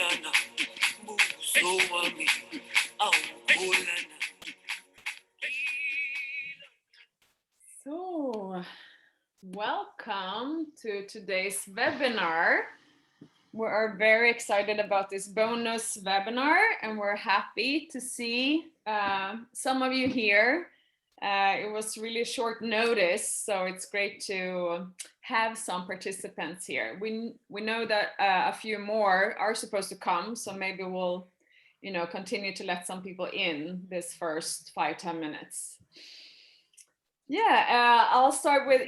na buso wami awukhola na. So, welcome to today's webinar. We are very excited about this bonus webinar, and we're happy to see some of you here. It was really short notice, so it's great to have some participants here. We know that a few more are supposed to come, so maybe we'll, continue to let some people in this first 5-10 minutes. Yeah, I'll start with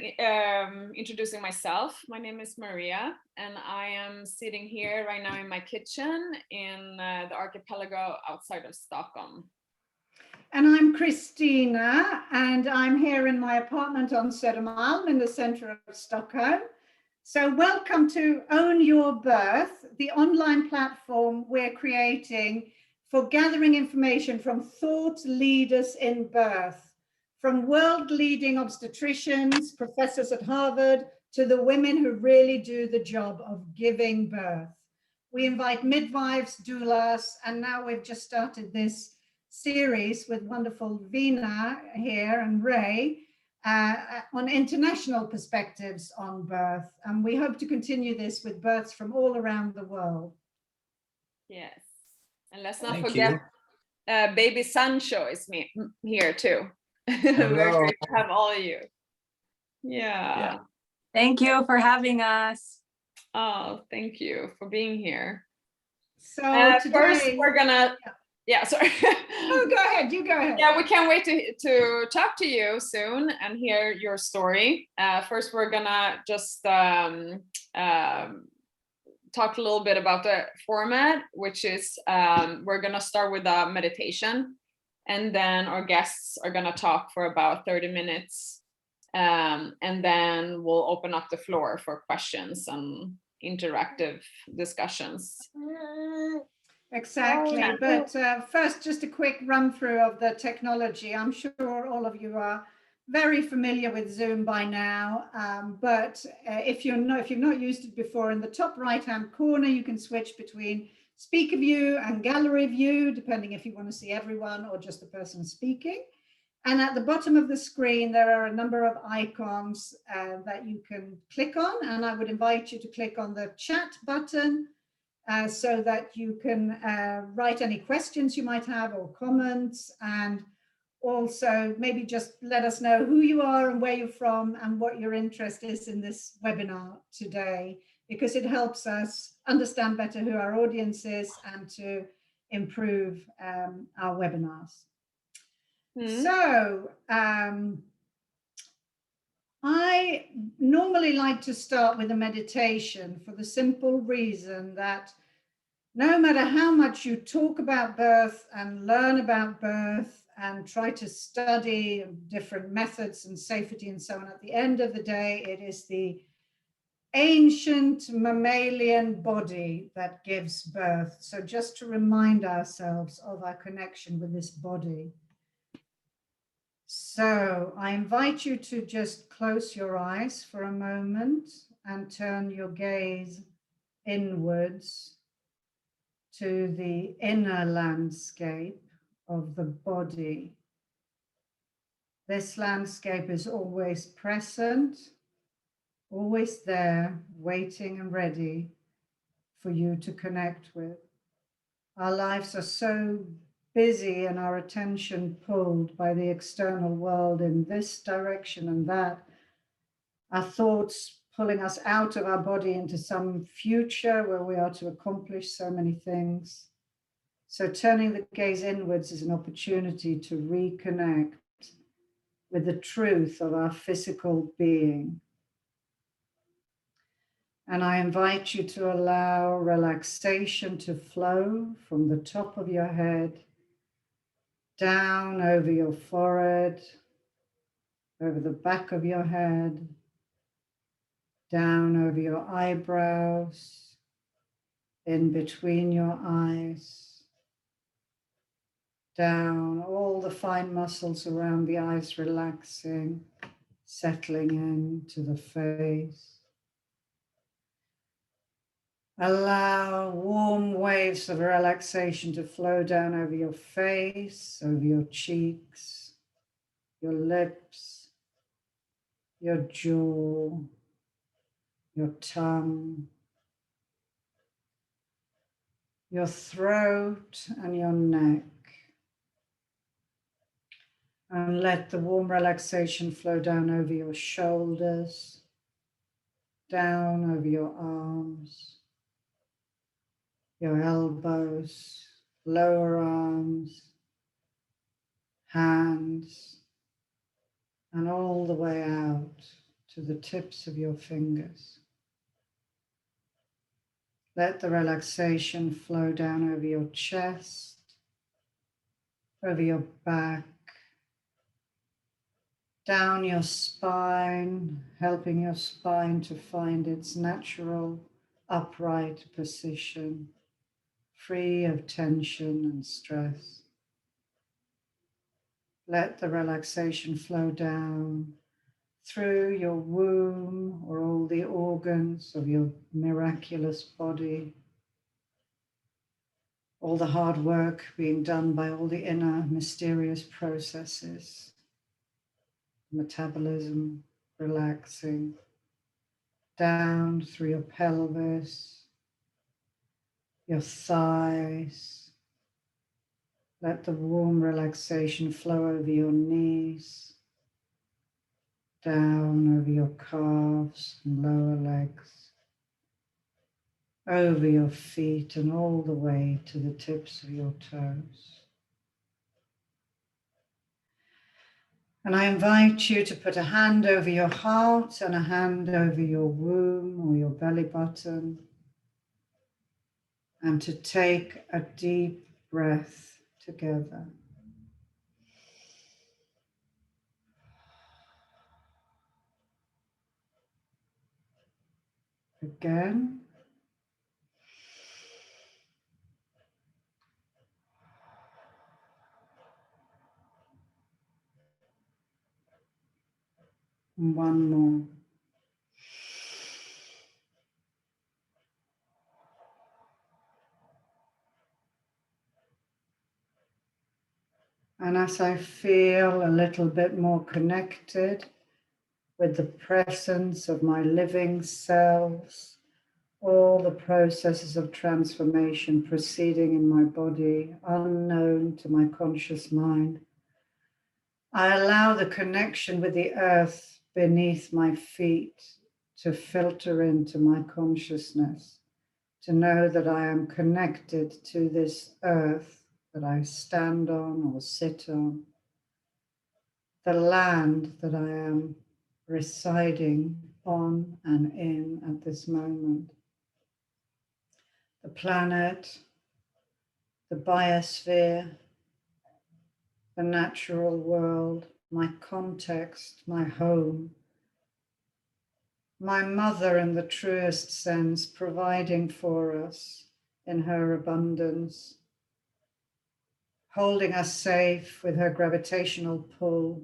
introducing myself. My name is Maria, and I am sitting here right now in my kitchen in the archipelago outside of Stockholm. And I'm Christina, and I'm here in my apartment on Södermalm in the center of Stockholm. So welcome to Own Your Birth, the online platform we're creating for gathering information from thought leaders in birth, from world-leading obstetricians, professors at Harvard, to the women who really do the job of giving birth. We invite midwives, doulas, and now we've just started this series with wonderful Vina here and Ray on international perspectives on birth. And we hope to continue this with births from all around the world. Yes, and let's not forget baby Sancho is here too. We're great to have all of you. Yeah. Thank you for having us. Oh, thank you for being here. So today, first we're gonna, sorry. Oh, go ahead, you go ahead. Yeah, we can't wait to talk to you soon and hear your story. First, we're gonna just talk a little bit about the format, which is we're gonna start with a meditation, and then our guests are gonna talk for about 30 minutes. And then we'll open up the floor for questions and interactive discussions. Exactly, but first, just a quick run through of the technology. I'm sure all of you are very familiar with Zoom by now, but if you've not used it before, in the top right-hand corner, you can switch between speaker view and gallery view, depending if you want to see everyone or just the person speaking. And at the bottom of the screen, there are a number of icons that you can click on, and I would invite you to click on the chat button so that you can write any questions you might have or comments, and also maybe just let us know who you are and where you're from and what your interest is in this webinar today, because it helps us understand better who our audience is and to improve our webinars. So I normally like to start with a meditation for the simple reason that no matter how much you talk about birth and learn about birth and try to study different methods and safety and so on, at the end of the day, it is the ancient mammalian body that gives birth. So just to remind ourselves of our connection with this body. So I invite you to just close your eyes for a moment and turn your gaze inwards to the inner landscape of the body. This landscape is always present, always there, waiting and ready for you to connect with. Our lives are so busy and our attention pulled by the external world in this direction and that, our thoughts pulling us out of our body into some future where we are to accomplish so many things. So turning the gaze inwards is an opportunity to reconnect with the truth of our physical being. And I invite you to allow relaxation to flow from the top of your head down over your forehead, over the back of your head, down over your eyebrows, in between your eyes, down all the fine muscles around the eyes relaxing, settling into the face. Allow warm waves of relaxation to flow down over your face, over your cheeks, your lips, your jaw, your tongue, your throat and your neck. And let the warm relaxation flow down over your shoulders, down over your arms, your elbows, lower arms, hands, and all the way out to the tips of your fingers. Let the relaxation flow down over your chest, over your back, down your spine, helping your spine to find its natural upright position, free of tension and stress. Let the relaxation flow down through your womb or all the organs of your miraculous body, all the hard work being done by all the inner mysterious processes, metabolism relaxing, down through your pelvis, your thighs. Let the warm relaxation flow over your knees, down over your calves and lower legs, over your feet and all the way to the tips of your toes. And I invite you to put a hand over your heart and a hand over your womb or your belly button, and to take a deep breath together. Again. And one more. And as I feel a little bit more connected with the presence of my living cells, all the processes of transformation proceeding in my body, unknown to my conscious mind, I allow the connection with the earth beneath my feet to filter into my consciousness, to know that I am connected to this earth that I stand on or sit on, the land that I am residing on and in at this moment, the planet, the biosphere, the natural world, my context, my home, my mother in the truest sense, providing for us in her abundance, holding us safe with her gravitational pull,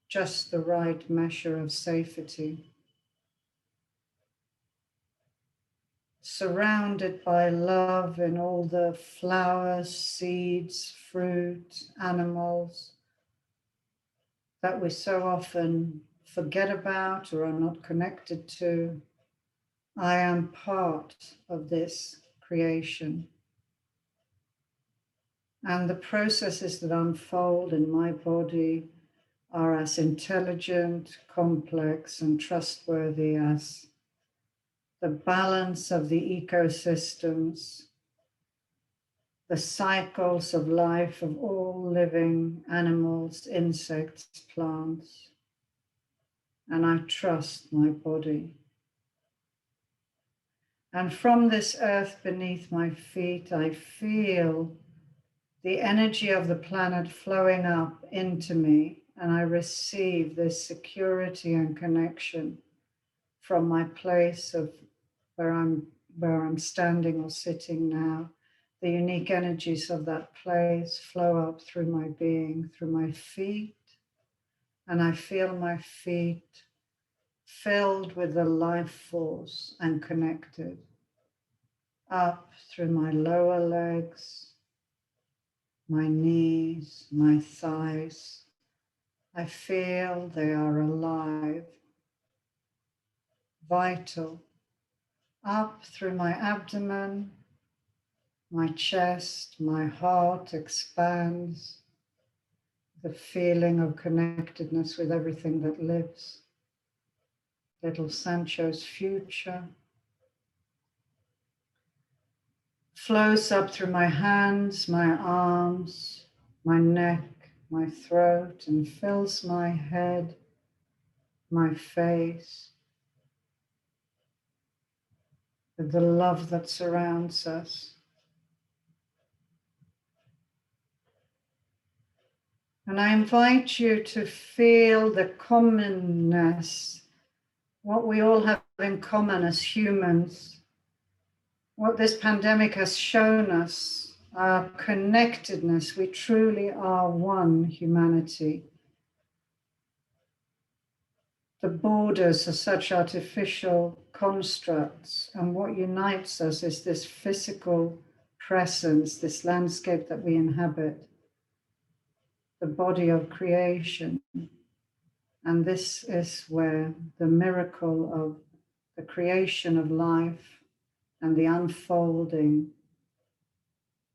just the right measure of safety. Surrounded by love in all the flowers, seeds, fruit, animals that we so often forget about or are not connected to. I am part of this creation. And the processes that unfold in my body are as intelligent, complex, and trustworthy as the balance of the ecosystems, the cycles of life of all living animals, insects, plants. And I trust my body. And from this earth beneath my feet, I feel the energy of the planet flowing up into me, and I receive this security and connection from my place of where I'm standing or sitting now. The unique energies of that place flow up through my being, through my feet, and I feel my feet filled with the life force and connected. up through my lower legs, my knees, my thighs. I feel they are alive, vital, up through my abdomen, my chest, my heart expands, the feeling of connectedness with everything that lives. Little Sancho's future flows up through my hands, my arms, my neck, my throat, and fills my head, my face, with the love that surrounds us. And I invite you to feel the commonness, what we all have in common as humans, what this pandemic has shown us, our connectedness. We truly are one humanity. The borders are such artificial constructs, and what unites us is this physical presence, this landscape that we inhabit, the body of creation. And this is where the miracle of the creation of life and the unfolding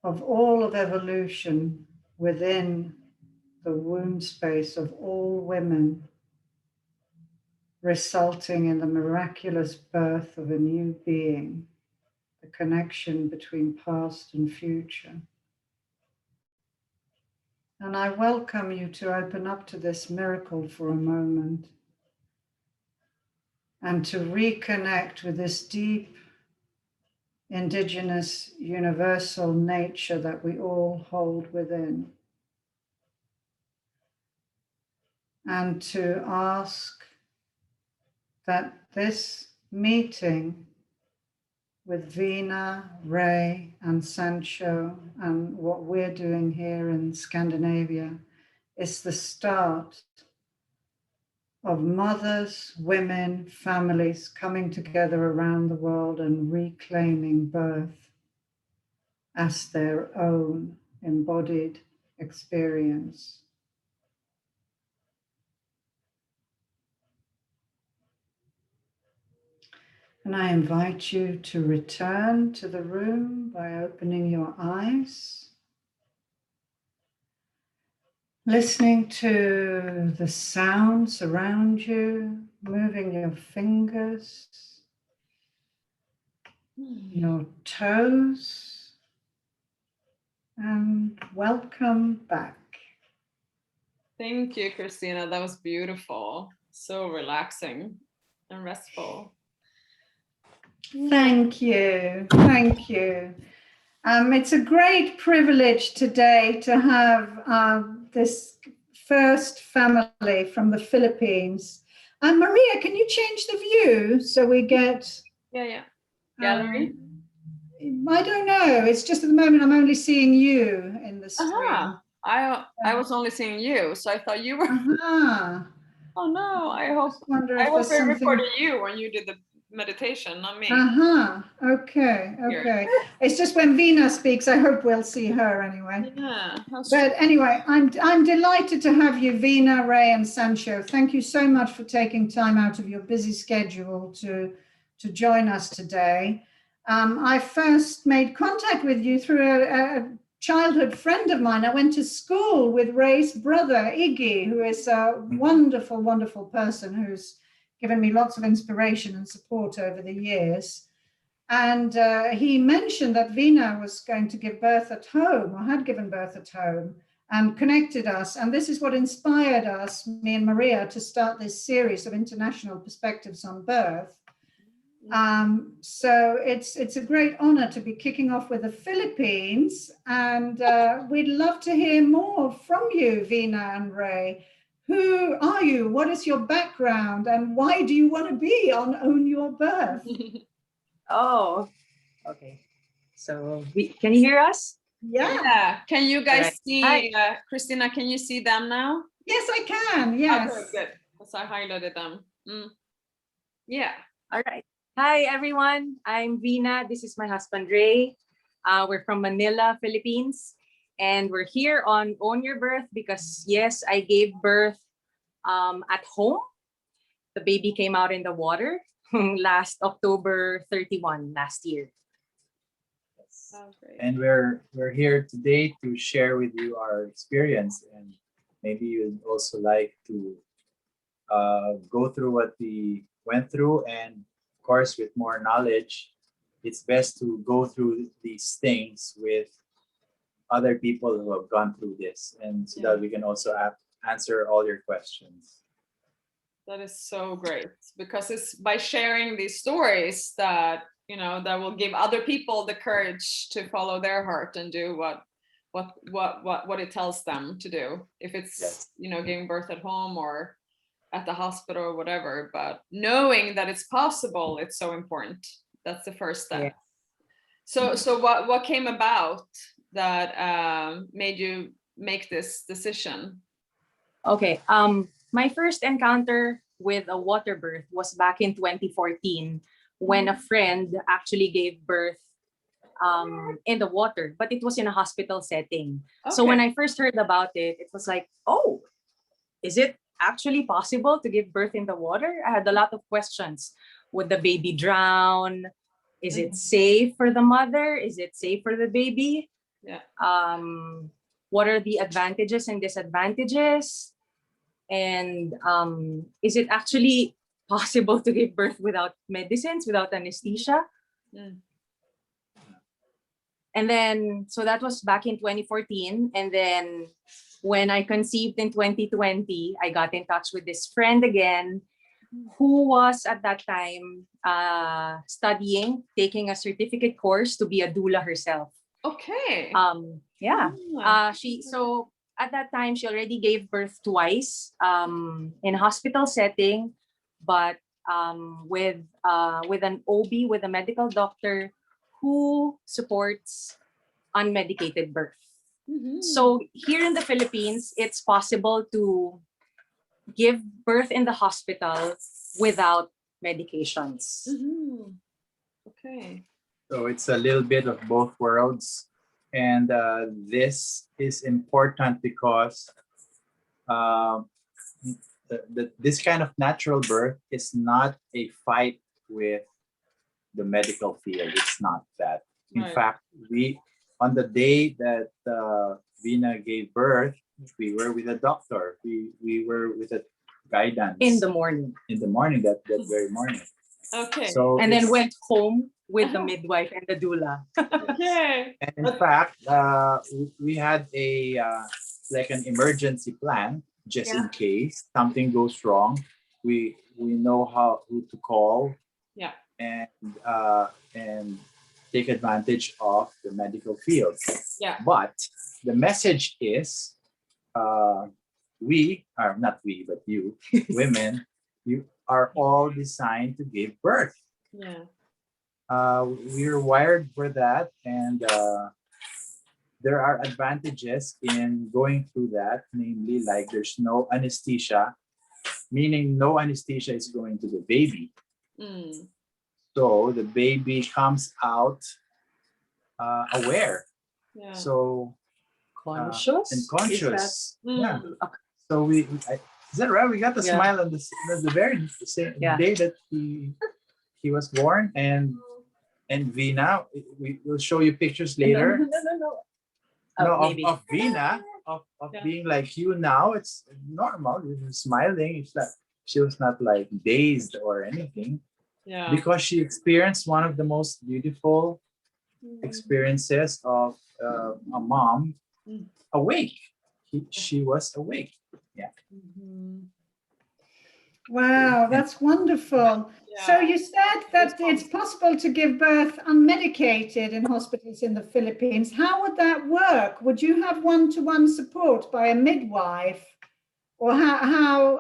of all of evolution within the womb space of all women, resulting in the miraculous birth of a new being, the connection between past and future. And I welcome you to open up to this miracle for a moment and to reconnect with this deep, indigenous, universal nature that we all hold within. And to ask that this meeting with Vina, Ray, and Sancho, and what we're doing here in Scandinavia, is the start of mothers, women, families coming together around the world and reclaiming birth as their own embodied experience. And I invite you to return to the room by opening your eyes, listening to the sounds around you, moving your fingers, your toes, and welcome back. Thank you, Christina. That was beautiful. So relaxing and restful. Thank you. Thank you. It's a great privilege today to have this first family from the Philippines. Maria, can you change the view so we get... Yeah. Gallery? I don't know. It's just at the moment I'm only seeing you in the screen. I was only seeing you, so I thought you were... Oh no, I hope it recorded you when you did the meditation, not me. Okay. It's just when Vina speaks, I hope we'll see her anyway. Yeah. But anyway, I'm delighted to have you, Vina, Ray, and Sancho. Thank you so much for taking time out of your busy schedule to join us today. I first made contact with you through a childhood friend of mine. I went to school with Ray's brother, Iggy, who is a wonderful, wonderful person who's given me lots of inspiration and support over the years. And he mentioned that Vina was going to give birth at home, or had given birth at home, and connected us. And this is what inspired us, me and Maria, to start this series of international perspectives on birth. So it's a great honor to be kicking off with the Philippines, and we'd love to hear more from you, Vina and Ray. Who are you? What is your background? And why do you want to be on Own Your Birth? Oh, okay. So can you hear us? Yeah. Can you guys see, Christina, can you see them now? Yes, I can. Yes. Okay, good. Because I highlighted them. Yeah. All right. Hi, everyone. I'm Vina. This is my husband, Ray. We're from Manila, Philippines. And we're here on Own Your Birth because, yes, I gave birth at home. The baby came out in the water last October 31 last year. Oh, great. And we're here today to share with you our experience, and maybe you'd also like to go through what we went through, and of course with more knowledge, it's best to go through these things with other people who have gone through this, and so that we can also answer all your questions. That is so great, because it's by sharing these stories that, you know, that will give other people the courage to follow their heart and do what it tells them to do. If it's, Yes. you know, giving birth at home or at the hospital or whatever, but knowing that it's possible, it's so important. That's the first step. Yeah. So what came about that made you make this decision? Okay. My first encounter with a water birth was back in 2014 when a friend actually gave birth in the water, but it was in a hospital setting. So when I first heard about it, it was like, oh, is it actually possible to give birth in the water? I had a lot of questions. Would the baby drown? Is it safe for the mother? Is it safe for the baby? Yeah. What are the advantages and disadvantages? And is it actually possible to give birth without medicines, without anesthesia? Mm. And then, so that was back in 2014. And then when I conceived in 2020, I got in touch with this friend again, who was at that time studying, taking a certificate course to be a doula herself. Okay. Yeah. Ah. So at that time, she already gave birth twice in a hospital setting, but with an OB, with a medical doctor who supports unmedicated birth. So here in the Philippines, it's possible to give birth in the hospital without medications. Okay. So it's a little bit of both worlds, and this is important because this kind of natural birth is not a fight with the medical field. It's not that. In Right. fact, we on the day that Vina gave birth, we were with a doctor. We were with a guidance In the morning. in the morning, that very morning. Okay. So And then it's- went home with the midwife and the doula. Okay. And in fact, we had a like an emergency plan just in case something goes wrong. We know who to call. Yeah. And take advantage of the medical field. Yeah. But the message is, we are not we, but you women, you are all designed to give birth. Yeah. We're wired for that, and there are advantages in going through that, namely like there's no anesthesia, meaning no anesthesia is going to the baby. So the baby comes out aware. Yeah. So Conscious? and conscious. Yeah. Okay. So is that right? We got the smile on the very same day that he was born, and Vina, we will show you pictures later. No, of Vina, of being like you now. It's normal. You're smiling. It's like she was not like dazed or anything. Yeah. Because she experienced one of the most beautiful experiences of a mom awake. She was awake. Yeah. Wow, that's wonderful. Yeah. So you said that it's possible to give birth unmedicated in hospitals in the Philippines. How would that work? Would you have one-to-one support by a midwife? Or how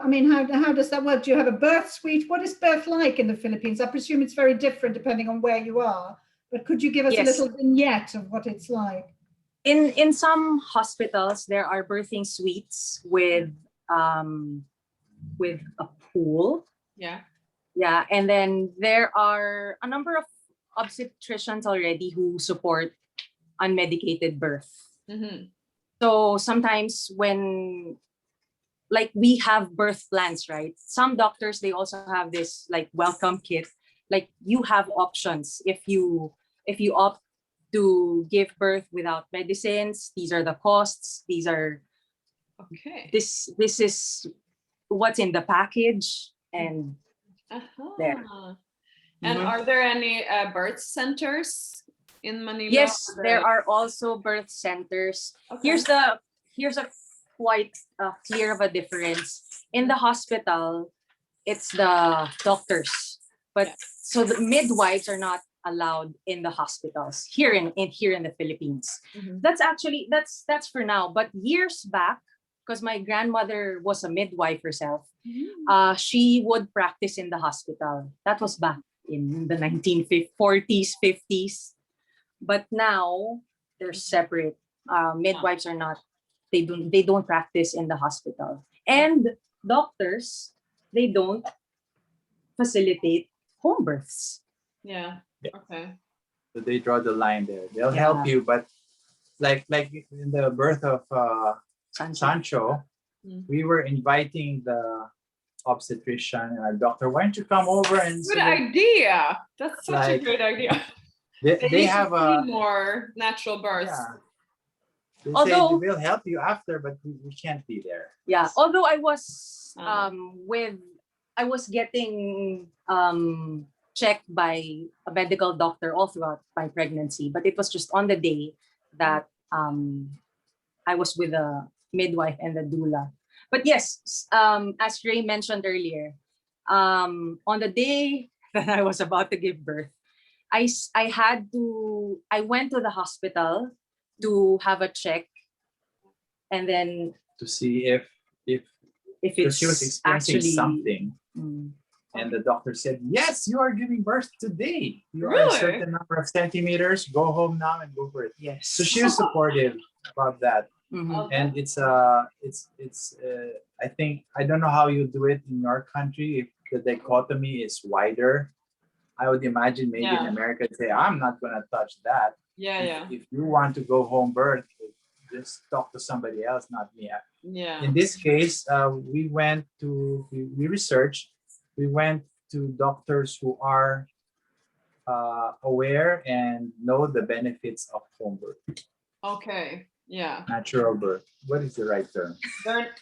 does that work? Do you have a birth suite? What is birth like in the Philippines? I presume it's very different depending on where you are. But could you give us a little vignette of what it's like? In some hospitals, there are birthing suites with a pool. Yeah. Yeah, and then there are a number of obstetricians already who support unmedicated birth. Mhm. So sometimes when like we have birth plans, right? Some doctors they also have this like welcome kit. Like you have options if you opt to give birth without medicines, these are the costs, these are Okay. this is what's in the package and there. Uh-huh. And Mhm. are there any birth centers in Manila? Yes, there are also birth centers. Okay. Here's a quite clear of a difference. In the hospital, it's the doctors, but Yeah. so the midwives are not allowed in the hospitals here in the Philippines. Mhm. That's actually that's for now. But years back, because my grandmother was a midwife herself, Mhm. she would practice in the hospital. That was back in the 1940s, 50s. But now they're separate. Midwives are not. They don't practice in the hospital. And doctors, they don't facilitate home births. Yeah. Yeah. Okay. So they draw the line there. They'll Yeah. help you, but like in the birth of Sancho, Mm. we were inviting the obstetrician and our doctor, why don't you come over and Good sort of idea. That's such a like great idea. they You have should see a more natural births. yeah. They say Although we'll help you after, but we can't be there. yeah, although I was Ah. I was getting checked by a medical doctor all throughout my pregnancy, but it was just on the day that I was with a midwife and the doula. But yes, as Ray mentioned earlier, on the day that I was about to give birth, I went to the hospital to have a check, and then To see if if because she was it's experiencing actually something. mm, And the doctor said, yes, you are giving birth today. You are a Really? certain number of centimeters. Go home now and go for it. yes. So she was supportive about that. Mhm. And it's I think I don't know how you do it in your country if the dichotomy is wider. I would imagine maybe in Yeah. America say I'm not gonna touch that. Yeah. Yeah. If you want to go home birth, just talk to somebody else, not me. Yeah. In this case, we researched. We went to doctors who are aware and know the benefits of home birth, Okay. Yeah. natural birth. What is the right term?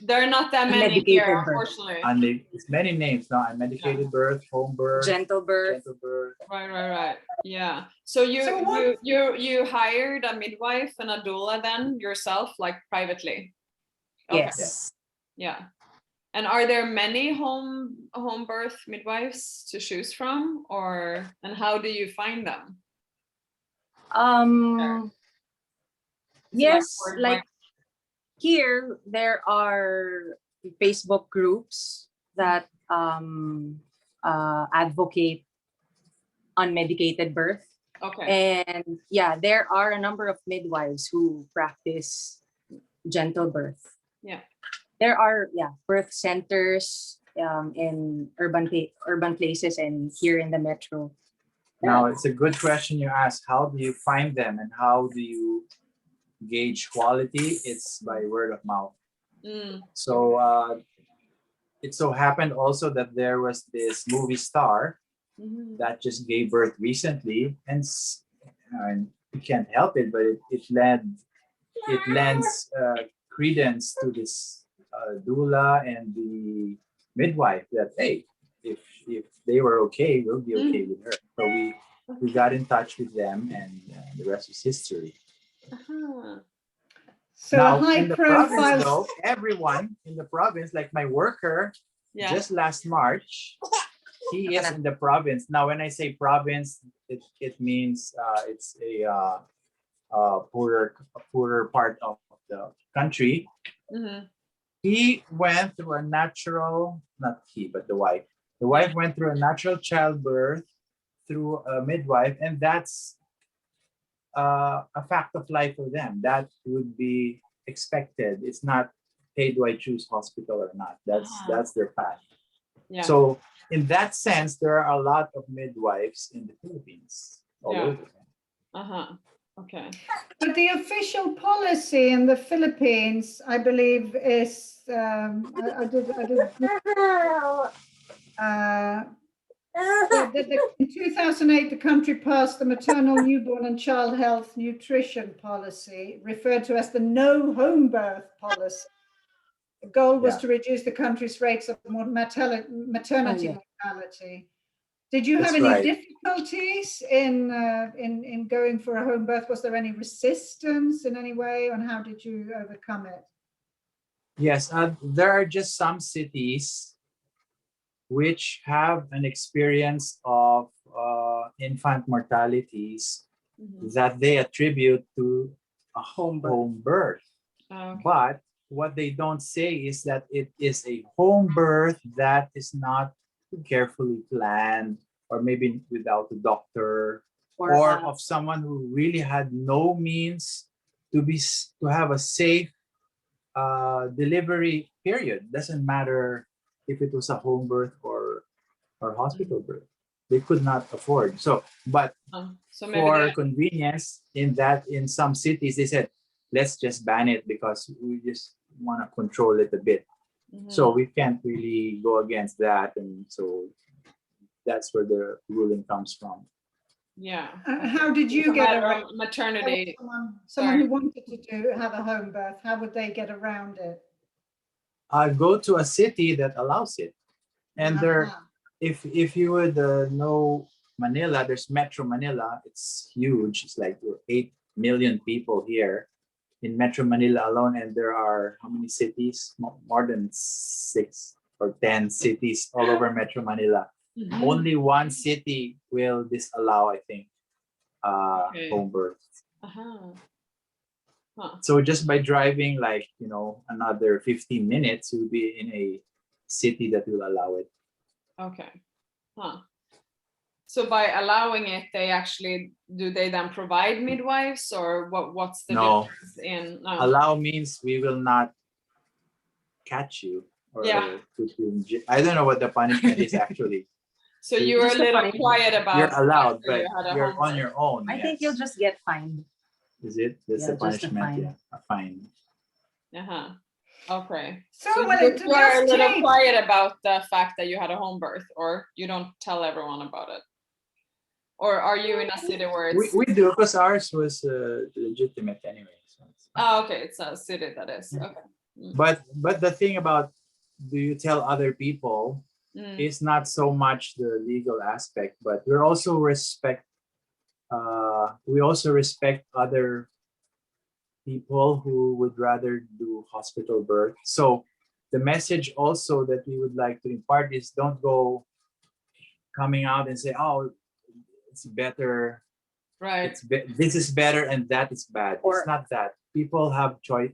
There are not that many Unmedicated here, birth. unfortunately. And it's many names now. Unmedicated birth, home birth, Gentle birth. gentle birth. Right. Yeah. So So what- you hired a midwife and a doula then yourself, like privately? Okay. Yes. Yeah. And are there many home birth midwives to choose from, and how do you find them? Is it Yes, word like by- here there are Facebook groups that advocate unmedicated birth. Okay. And yeah, there are a number of midwives who practice gentle birth. Yeah. There are birth centers in urban places and here in the metro. Now it's a good question you ask. How do you find them and how do you gauge quality? It's by word of mouth. Mm. So it so happened also that there was this movie star Mhm. that just gave birth recently, and you can't help it, but it lends credence to this doula and the midwife that hey, if they were okay, we'll be okay with her. So we got in touch with them, and the rest is history. Uh-huh. So Now high in the province, profile. though, everyone in the province, like my worker, Yeah. just last March, he is in the province. Now, when I say province, it means it's a poorer part of the country. Mhm. He went through a natural, not he, but the wife. The wife went through a natural childbirth through a midwife, and that's a fact of life for them. That would be expected. It's not, hey, do I choose hospital or not? That's their path. Yeah. So in that sense, there are a lot of midwives in the Philippines all Yeah. over. Okay. But the official policy in the Philippines, I believe, is I did in 2008, the country passed the Maternal, Newborn and Child Health Nutrition Policy, referred to as the No Home Birth Policy. The goal was Yeah. to reduce the country's rates of maternity mortality. Did you have That's any right. difficulties in going for a home birth? Was there any resistance in any way, and how did you overcome it? Yes, there are just some cities which have an experience of infant mortalities that they attribute to a home birth. Okay. But what they don't say is that it is a home birth that is not carefully planned, or maybe without a doctor, or of someone who really had no means to have a safe delivery period. Doesn't matter if it was a home birth or hospital birth. They could not afford. So, but So maybe for convenience, in some cities, they said, let's just ban it because we just want to control it a bit. So we can't really go against that. And so that's where the ruling comes from. Yeah. How did you get around maternity? Someone who wanted to have a home birth, how would they get around it? Go to a city that allows it. And if you would know Manila, there's Metro Manila. It's huge. It's like 8 million people here in Metro Manila alone, and there are how many cities? More than 6 or 10 cities all over Metro Manila. Only one city will disallow, I think, home birth. So just by driving another 15 minutes, you'll be in a city that will allow it. Okay. So by allowing it, do they then provide midwives, or what's the difference in? No. Allow means we will not catch you or put you in jail. I don't know what the punishment is actually. So you were a little quiet about. You're allowed, but you're on birth. your own. I think you'll just get fined. Is it? That's the punishment. A fine. Okay. So you are a little quiet about the fact that you had a home birth, or you don't tell everyone about it? Or are you in a city where it's... We do, because ours was legitimate anyway. So okay. It's a city that is. Okay. But the thing about, do you tell other people, is not so much the legal aspect, but we also respect other people who would rather do hospital birth. So the message also that we would like to impart is, don't go coming out and say, oh, it's better. Right. This is better and that is bad. It's not that. People have choice.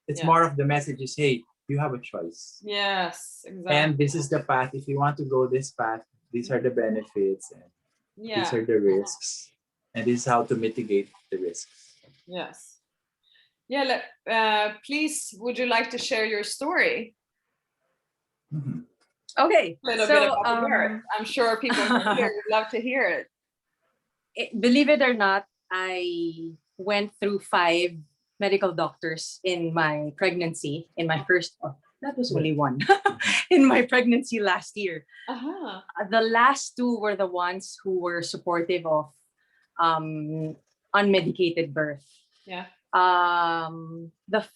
It's more of the message is, hey, you have a choice. Yes, exactly. And this is the path. If you want to go this path, these are the benefits and these are the risks. And this is how to mitigate the risks. Yes. Yeah, please, would you like to share your story? Okay. A little bit about the birth. I'm sure people would love to hear it. Believe it or not, I went through 5 medical doctors in my pregnancy, in my first, that was only one, in my pregnancy last year. The last 2 were the ones who were supportive of unmedicated birth. Yeah. The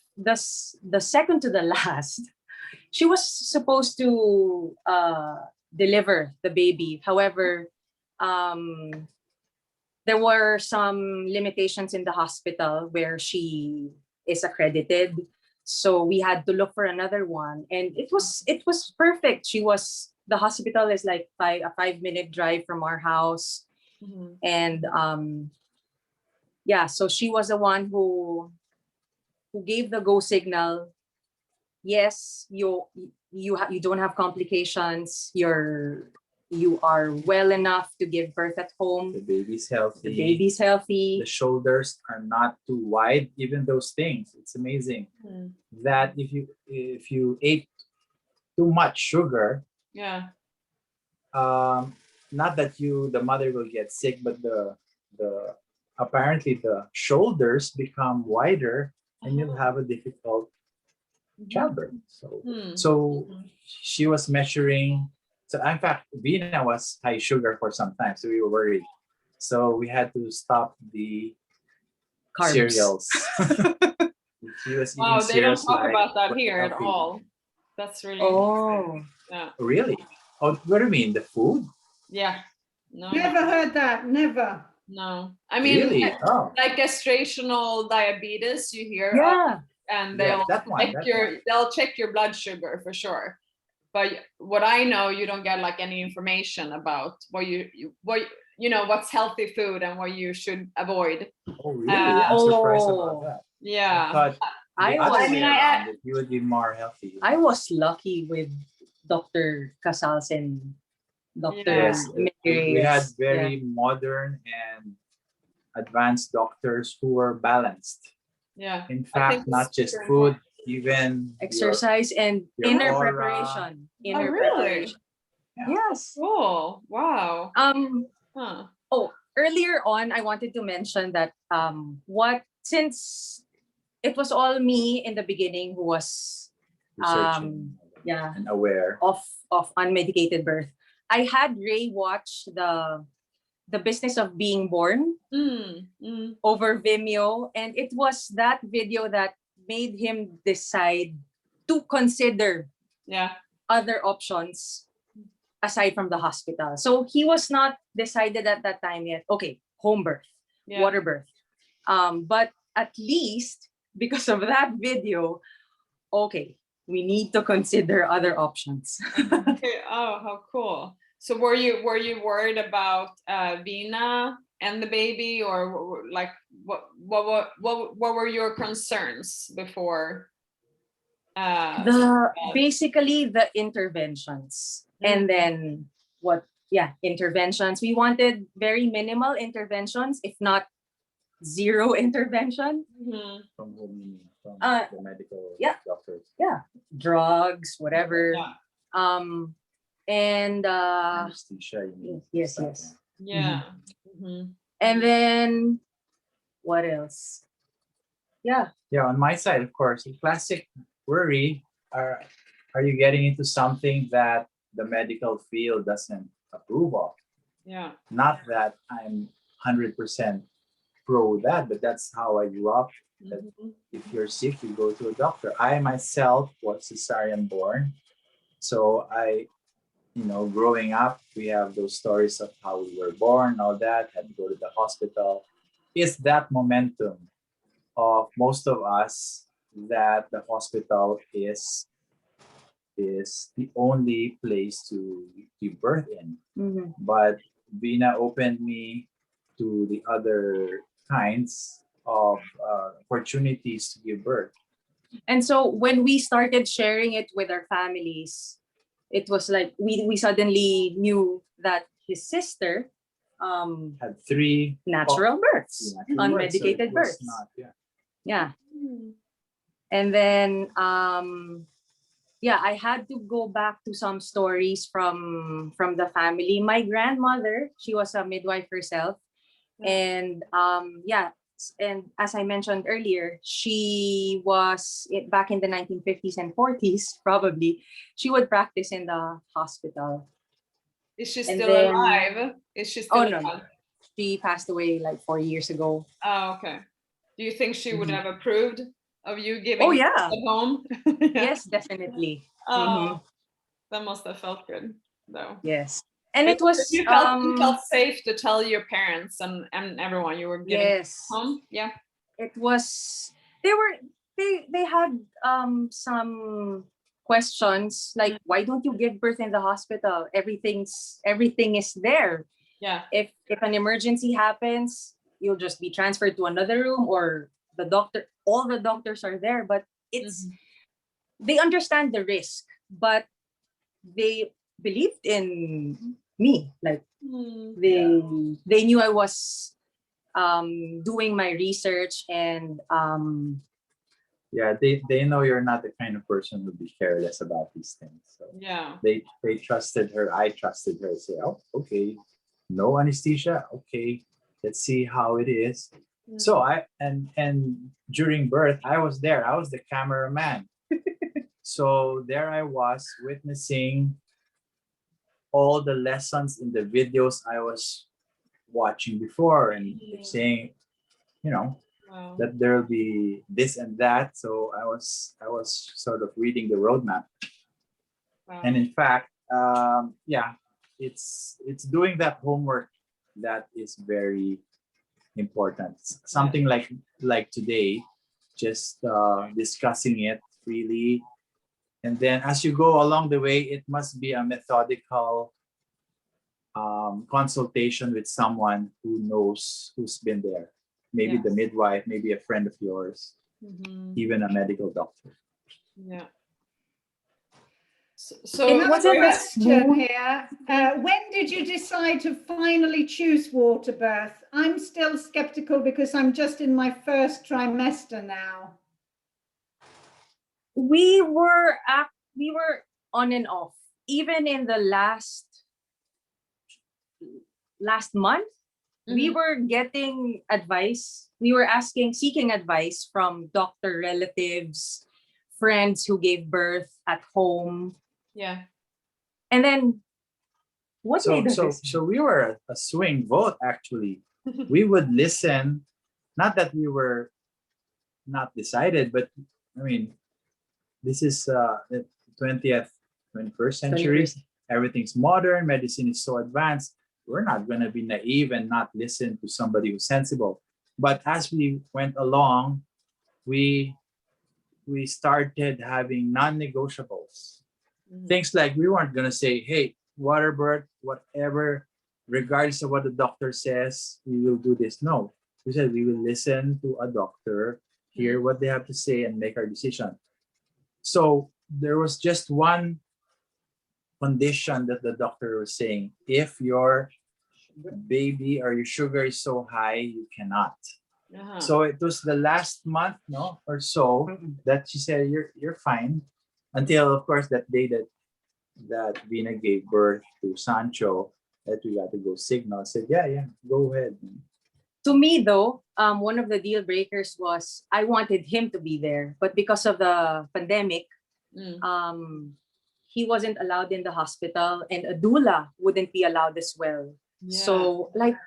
second to the last, she was supposed to deliver the baby. However, there were some limitations in the hospital where she is accredited. So we had to look for another one. And it was perfect. The hospital is like a 5-minute drive from our house. And so she was the one who gave the go signal. Yes, you don't have complications. You are well enough to give birth at home. The baby's healthy. The shoulders are not too wide. Even those things, it's amazing that if you ate too much sugar, Yeah. Not that the mother will get sick, but the apparently the shoulders become wider and you'll Uh-huh. have a difficult Mhm. childbirth. So Hmm. so Mhm. she was measuring. So in fact, Vina was high sugar for some time, so we were worried. So we had to stop the Carbs. cereals. She was eating Wow, they don't cereals talk like about that were here at healthy. all. That's really Oh, yeah. Really? Oh, what do you mean? The food? Yeah. No, no, Never heard that. Never. no. I mean, Really? Oh, like gestational diabetes, you hear of, yeah. and yes, that one. That one. they'll check your blood sugar for sure. But what I know, you don't get like any information about what you know what's healthy food and what you should avoid. Oh, really? I'm surprised about that. I Yeah. thought the I other I was way mean, around, that you would be more healthy. I was lucky with Dr. Casals and Dr. Yeah. Yes, we had Reyes. Yeah. very modern and advanced doctors who were balanced. Yeah. In I think fact, it's not just super food, important. even Exercise and your inner aura. preparation. Oh, Inner really? preparation. Yeah. Yes. Cool. Wow. Huh. Oh, earlier on I wanted to mention that what since it was all me in the beginning who was Researching yeah and aware. of unmedicated birth. I had Ray watch the business of being born Mm, mm, over Vimeo, and it was that video that made him decide to consider yeah. other options aside from the hospital. So he was not decided at that time yet. Okay, home birth, Yeah. water birth. But at least because of that video, okay, we need to consider other options. Okay. Oh, how cool. So were you worried about Vina and the baby, or like what were your concerns before? Basically the interventions, Mm. and then what? Yeah, interventions. We wanted very minimal interventions, if not zero intervention. Mhm. From whom you mean? From Uh, the medical yeah. doctors. Yeah, drugs, whatever. Yeah. Um, and Anesthesia, you mean? yes, Stuff, yes. Yeah. Mhm. And then what else? Yeah. Yeah, on my side, of course, the classic worry are you getting into something that the medical field doesn't approve of? Yeah. Not that I'm 100% pro that, but that's how I grew up. That Mhm. if you're sick, you go to a doctor. I myself was cesarean born. So growing up, we have those stories of how we were born, all that, had to go to the hospital. It's that momentum of most of us that the hospital is the only place to give birth in. Mhm. But Vina opened me to the other kinds of opportunities to give birth. And so when we started sharing it with our families, it was like we suddenly knew that his sister Had three natural births, natural births, so it unmedicated was births. not, yeah. Yeah. Mm. And then yeah, I had to go back to some stories from the family. My grandmother, she was a midwife herself. Yeah. And yeah, and as I mentioned earlier, she was back in the 1950s and 40s, probably. She would practice in the hospital. Is she And still then, alive? Is she oh still no, alive? she passed away like 4 years ago. Oh, okay. Do you think she would Mhm. have approved of you Oh giving yeah, at home? yes, definitely. Oh, that must have felt good, though. Yes, and But it was you felt safe to tell your parents and everyone you were giving yes, home? Yeah. it was. They were they had some questions like, why don't you give birth in the hospital? Everything is there. Yeah. If an emergency happens, you'll just be transferred to another room, or all the doctors are there, but it's Mhm. they understand the risk, but they believed in me. Like Mm. they knew I was doing my research and yeah, they know you're not the kind of person who'd be careless about these things. So Yeah. they trusted her. I trusted her. Say, oh, okay, no anesthesia. Okay, let's see how it is. So and during birth, I was there. I was the cameraman. So there I was witnessing all the lessons in the videos I was watching before, and saying, you know, Wow. that there'll be this and that. So I was sort of reading the roadmap. Wow. And in fact, yeah, it's doing that homework that is very important. Something like today, just discussing it freely, and then as you go along the way, it must be a methodical consultation with someone who knows, who's been there. Maybe the Yes. midwife, maybe a friend of yours, even a medical doctor. Yeah. It So I have wasn't a a question smooth. here. When did you decide to finally choose water birth? I'm still skeptical because I'm just in my first trimester now. We were on and off. Even in the last month, we were getting advice. We were seeking advice from doctor relatives, friends who gave birth at home. yeah. And then what So made us so so we were a swing vote actually. We would listen, not that we were not decided, but I mean, this is the 20th, 21st century. 21st. Everything's modern, medicine is so advanced. We're not going to be naive and not listen to somebody who's sensible. But as we went along, we started having non-negotiables. Things like we weren't going to say, hey, water birth, whatever, regardless of what the doctor says, we will do this. No, we said we will listen to a doctor, hear what they have to say, and make our decision. So there was just one condition that the doctor was saying: if your baby or your sugar is so high, you cannot. So it was the last month, no, or so, that she said you're fine, until of course that day that Vina gave birth to Sancho, that we got to go signal. I said, yeah, go ahead. To me, though, one of the deal breakers was I wanted him to be there, but because of the pandemic, he wasn't allowed in the hospital, and a doula wouldn't be allowed as well. Yeah. So, like,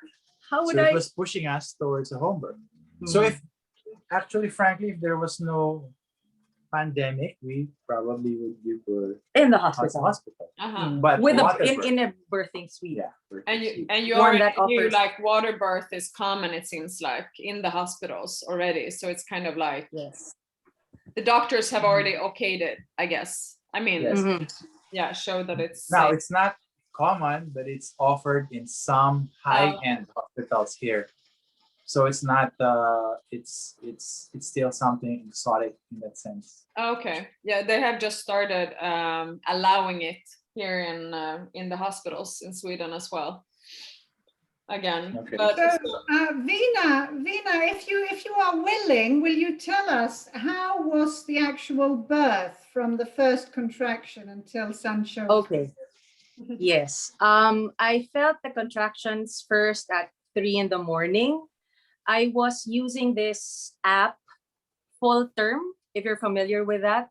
how would So it I? was pushing us towards a home birth. So if actually, frankly, if there was no pandemic, we probably would give birth In the at the hospital. hospital. Mm. But With water birth, in a birthing suite. yeah. And you One already that knew offers- like water birth is common, it seems like, in the hospitals already. So it's kind of like Yes. the doctors have already okayed it, I guess. I mean, Yes. yeah, show that it's Now safe. it's not common, but it's offered in some high-end hospitals here. So it's not. It's still something exotic in that sense. Okay, yeah, they have just started allowing it here in the hospitals in Sweden as well. Again, Okay. but So, Vina, if you are willing, will you tell us how was the actual birth from the first contraction until Sancho? Okay. Yes. I felt the contractions first at 3 in the morning. I was using this app, Full Term, if you're familiar with that.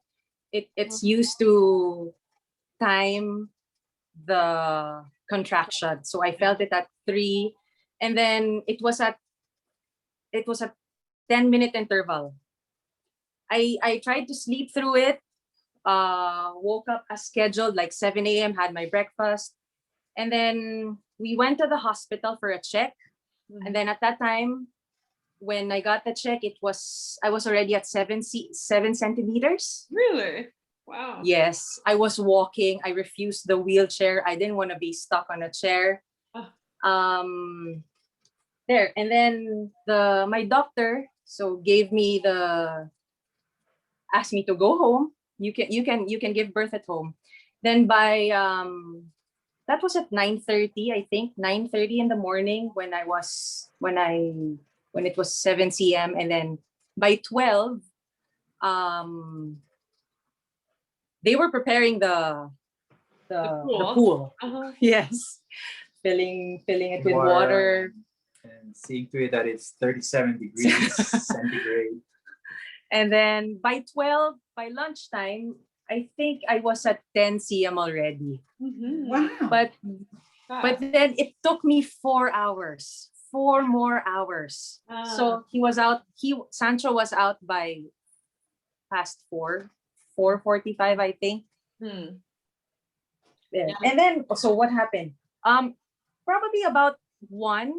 It's used to time the contraction. So I felt it at 3, and then it was a 10-minute interval. I tried to sleep through it. Woke up as scheduled, like 7 a.m., had my breakfast. And then we went to the hospital for a check. And then at that time, when I got the check, I was already at 7 centimeters. really, wow. Yes, I was walking. I refused the wheelchair. I didn't want to be stuck on a chair. There. And then my doctor asked me to go home. You can give birth at home. Then by that was at 9:30, I think, 9:30 in the morning when it was 7 cm, and then by 12 they were preparing the pool. pool. Uh-huh. Yes, filling it with Water water. and seeing to it that it's 37 degrees centigrade. And then by lunchtime, I think I was at 10 cm already. Mhm. Wow. But Fast. then it took me 4 hours, 4 more hours. So Sancho was out by past 4:45, I think. Hmm. Yeah. Yeah. And then, so what happened? Probably about one.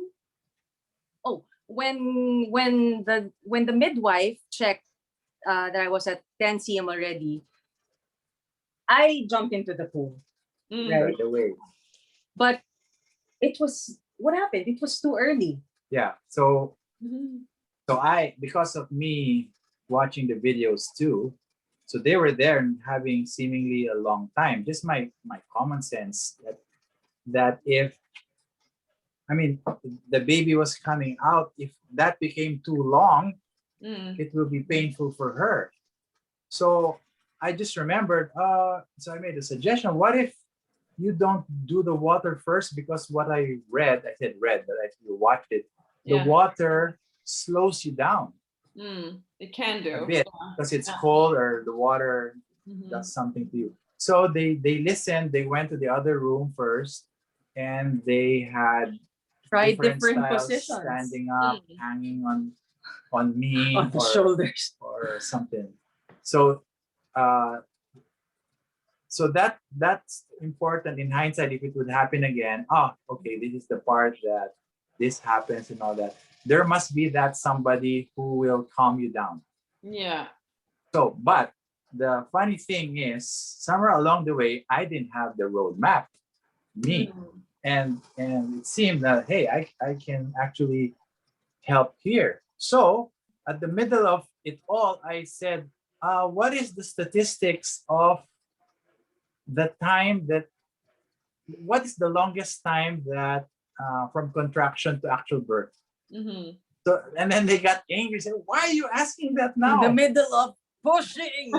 Oh, when the midwife checked that I was at 10 cm already, I jumped into the pool. Mm. Right. Right away. But what happened? It was too early. Yeah. So Mhm. because of me watching the videos too, so they were there and having seemingly a long time. Just my common sense that if I mean the baby was coming out, if that became too long, Mm. it will be painful for her. So I just remembered, so I made a suggestion. What if you don't do the water first? Because what I read, I said read, but if you watched it, the Yeah. water slows you down Mm. It can do. a bit because it's cold or the water Mhm. does something to you. So they listened, they went to the other room first, and they had Tried different different styles, positions. standing up, Mm. hanging on me On the shoulders. or something. So uh, so that's important in hindsight. If it would happen again, okay, this is the part that this happens and all that. There must be that somebody who will calm you down. Yeah. So, but the funny thing is, somewhere along the way, I didn't have the roadmap, me, Mm. and it seemed that hey, I can actually help here. So, at the middle of it all, I said, what is the statistics of the time that what is the longest time that from contraction to actual birth? Mhm. So and then they got angry, said, "Why are you asking that In the now?" middle of pushing.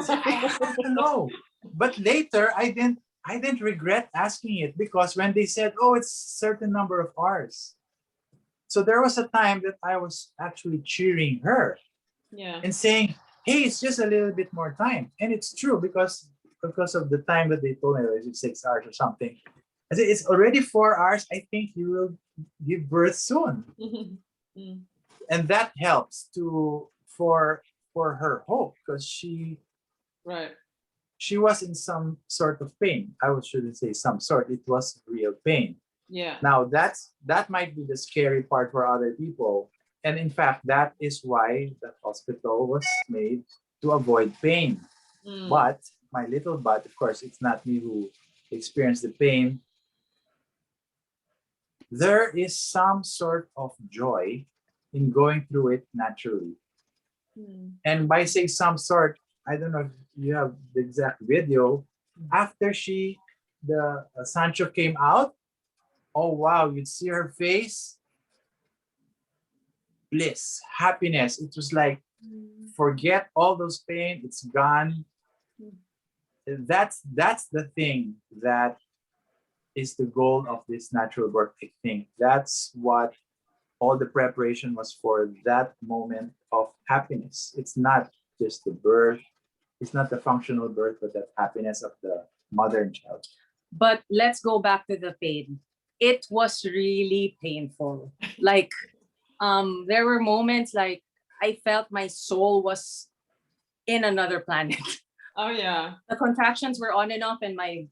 No, but later I didn't regret asking it because when they said, "Oh, it's certain number of hours," so there was a time that I was actually cheering her Yeah. and saying, "Hey, it's just a little bit more time," and it's true because of the time that they told me, like, it's 6 hours or something. I said, "It's already 4 hours. I think you will give birth soon," Mhm. Mm. and that helps to for her hope because Right. she was in some sort of pain. Shouldn't say some sort. It was real pain. Yeah. Now that might be the scary part for other people, and in fact, that is why the hospital was made to avoid pain. Mm. But my little but, of course, it's not me who experienced the pain. There is some sort of joy in going through it naturally. Mm. And by saying some sort, I don't know if you have the exact video. After the Sancho came out, oh wow, you'd see her face, bliss, happiness. It was like, forget all those pain, it's gone. That's the thing that is the goal of this natural birth, I think. That's what all the preparation was for, that moment of happiness. It's not just the birth, it's not the functional birth, but the happiness of the mother and child. But let's go back to the pain. It was really painful. Like, there were moments like I felt my soul was in another planet. Oh yeah. The contractions were on and off, and my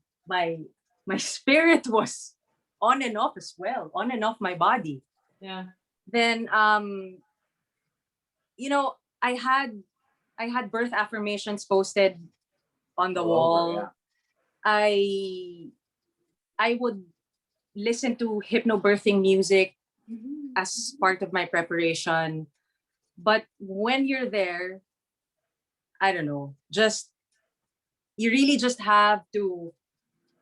spirit was on and off as well, on and off my body. Yeah. Then I had birth affirmations posted on the All over, wall. yeah. I would listen to hypnobirthing music Mhm. as part of my preparation. But when you're there, I don't know, you really just have to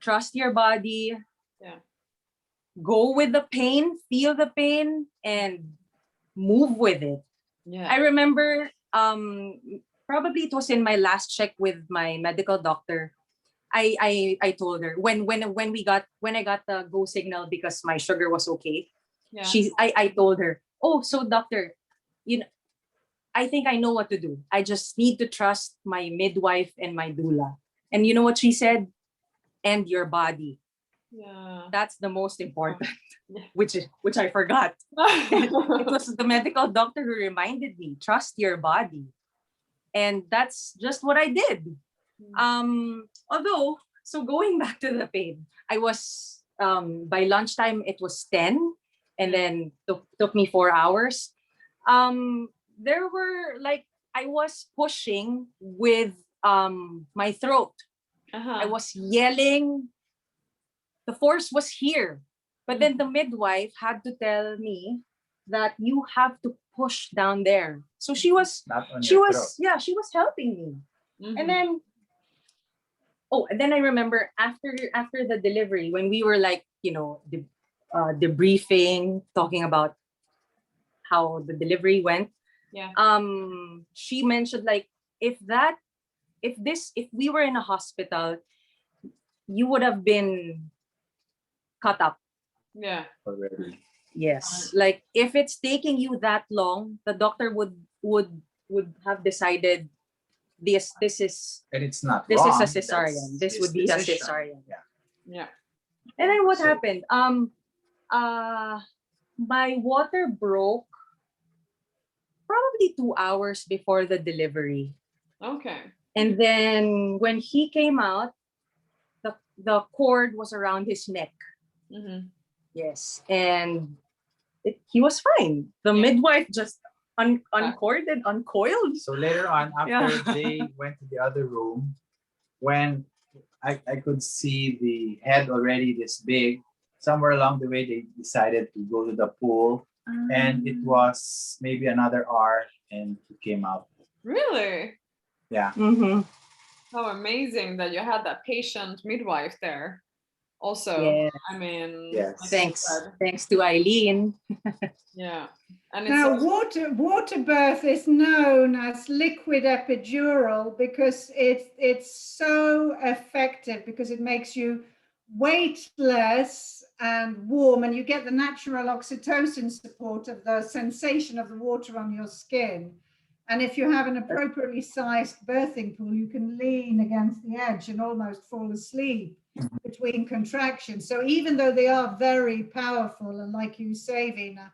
trust your body, Yeah. go with the pain, feel the pain, and move with it. Yeah. I remember probably it was in my last check with my medical doctor. I told her when I got the go signal because my sugar was okay. Yeah. I told her, oh, so doctor, you know, I think I know what to do. I just need to trust my midwife and my doula. And you know what she said? And your body. Yeah. That's the most important, Yeah. which I forgot. It was the medical doctor who reminded me, trust your body. And that's just what I did. Although, so going back to the pain, I was by lunchtime it was 10, and then took me 4 hours. There were like I was pushing with my throat. I Uh-huh. was yelling. The force was here. But then the midwife had to tell me that you have to push down there. So she was Not on your throat. she was helping me. And Mhm. then and then I remember after the delivery when we were like, debriefing, talking about how the delivery went. Yeah. She mentioned like if we were in a hospital, you would have been cut up. Yeah. Already. Yes. Like if it's taking you that long, the doctor would have decided this is And it's not this wrong. is a cesarean. That's This his would be a decision. cesarean. Yeah. Yeah. And then what So- happened? My water broke probably 2 hours before the delivery. Okay. And then when he came out, the cord was around his neck. Mm-hmm. Yes. And he was fine. The Yeah. midwife just uncorded, uncoiled. So later on, after Yeah. they went to the other room, when I could see the head already this big, somewhere along the way they decided to go to the pool, and it was maybe another hour, and he came out. Really? Yeah. Mm-hmm. How amazing that you had that patient midwife there. Also, Yeah. I mean, Yes. like you Thanks. said, Thanks to Eileen. yeah. And it's Now, also, water birth is known as liquid epidural because it's so effective because it makes you weightless and warm, and you get the natural oxytocin support of the sensation of the water on your skin. And if you have an appropriately sized birthing pool, you can lean against the edge and almost fall asleep between contractions. So even though they are very powerful, and like you say, Vina,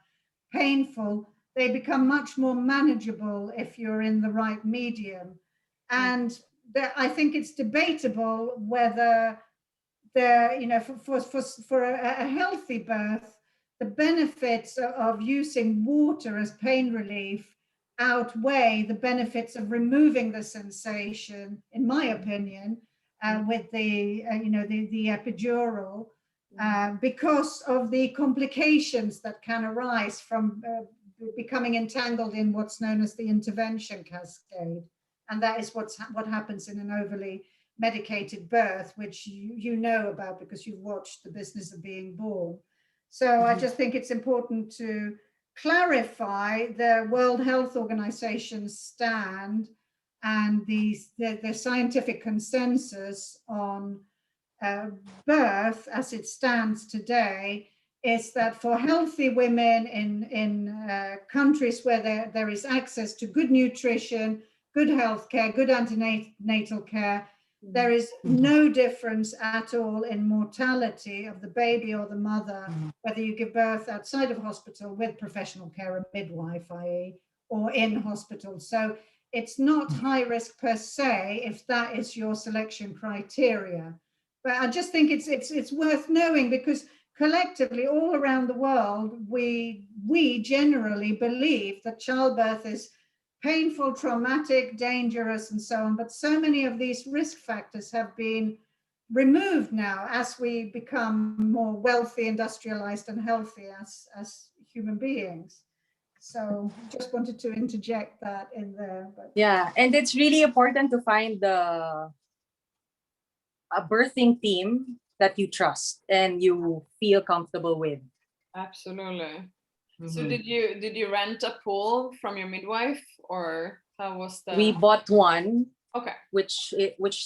painful, they become much more manageable if you're in the right medium. And I think it's debatable whether for a healthy birth, the benefits of using water as pain relief outweigh the benefits of removing the sensation, in my opinion, with the epidural. Because of the complications that can arise from becoming entangled in what's known as the intervention cascade. And that is what happens in an overly medicated birth, which you know about because you've watched The Business of Being Born. So I just think it's important to clarify the World Health Organization's stand and the scientific consensus on birth as it stands today is that for healthy women in countries where there is access to good nutrition, good health care, good antenatal care, there is no difference at all in mortality of the baby or the mother, whether you give birth outside of hospital with professional care, a midwife, i.e., or in hospital. So it's not high risk per se if that is your selection criteria. But I just think it's worth knowing because collectively all around the world, we generally believe that childbirth is painful, traumatic, dangerous, and so on. But so many of these risk factors have been removed now as we become more wealthy, industrialized, and healthy as human beings. So just wanted to interject that in there. But Yeah, and it's really important to find a birthing team that you trust and you feel comfortable with. absolutely. So Mhm. did you rent a pool from your midwife or? How was the? We bought one, Okay. which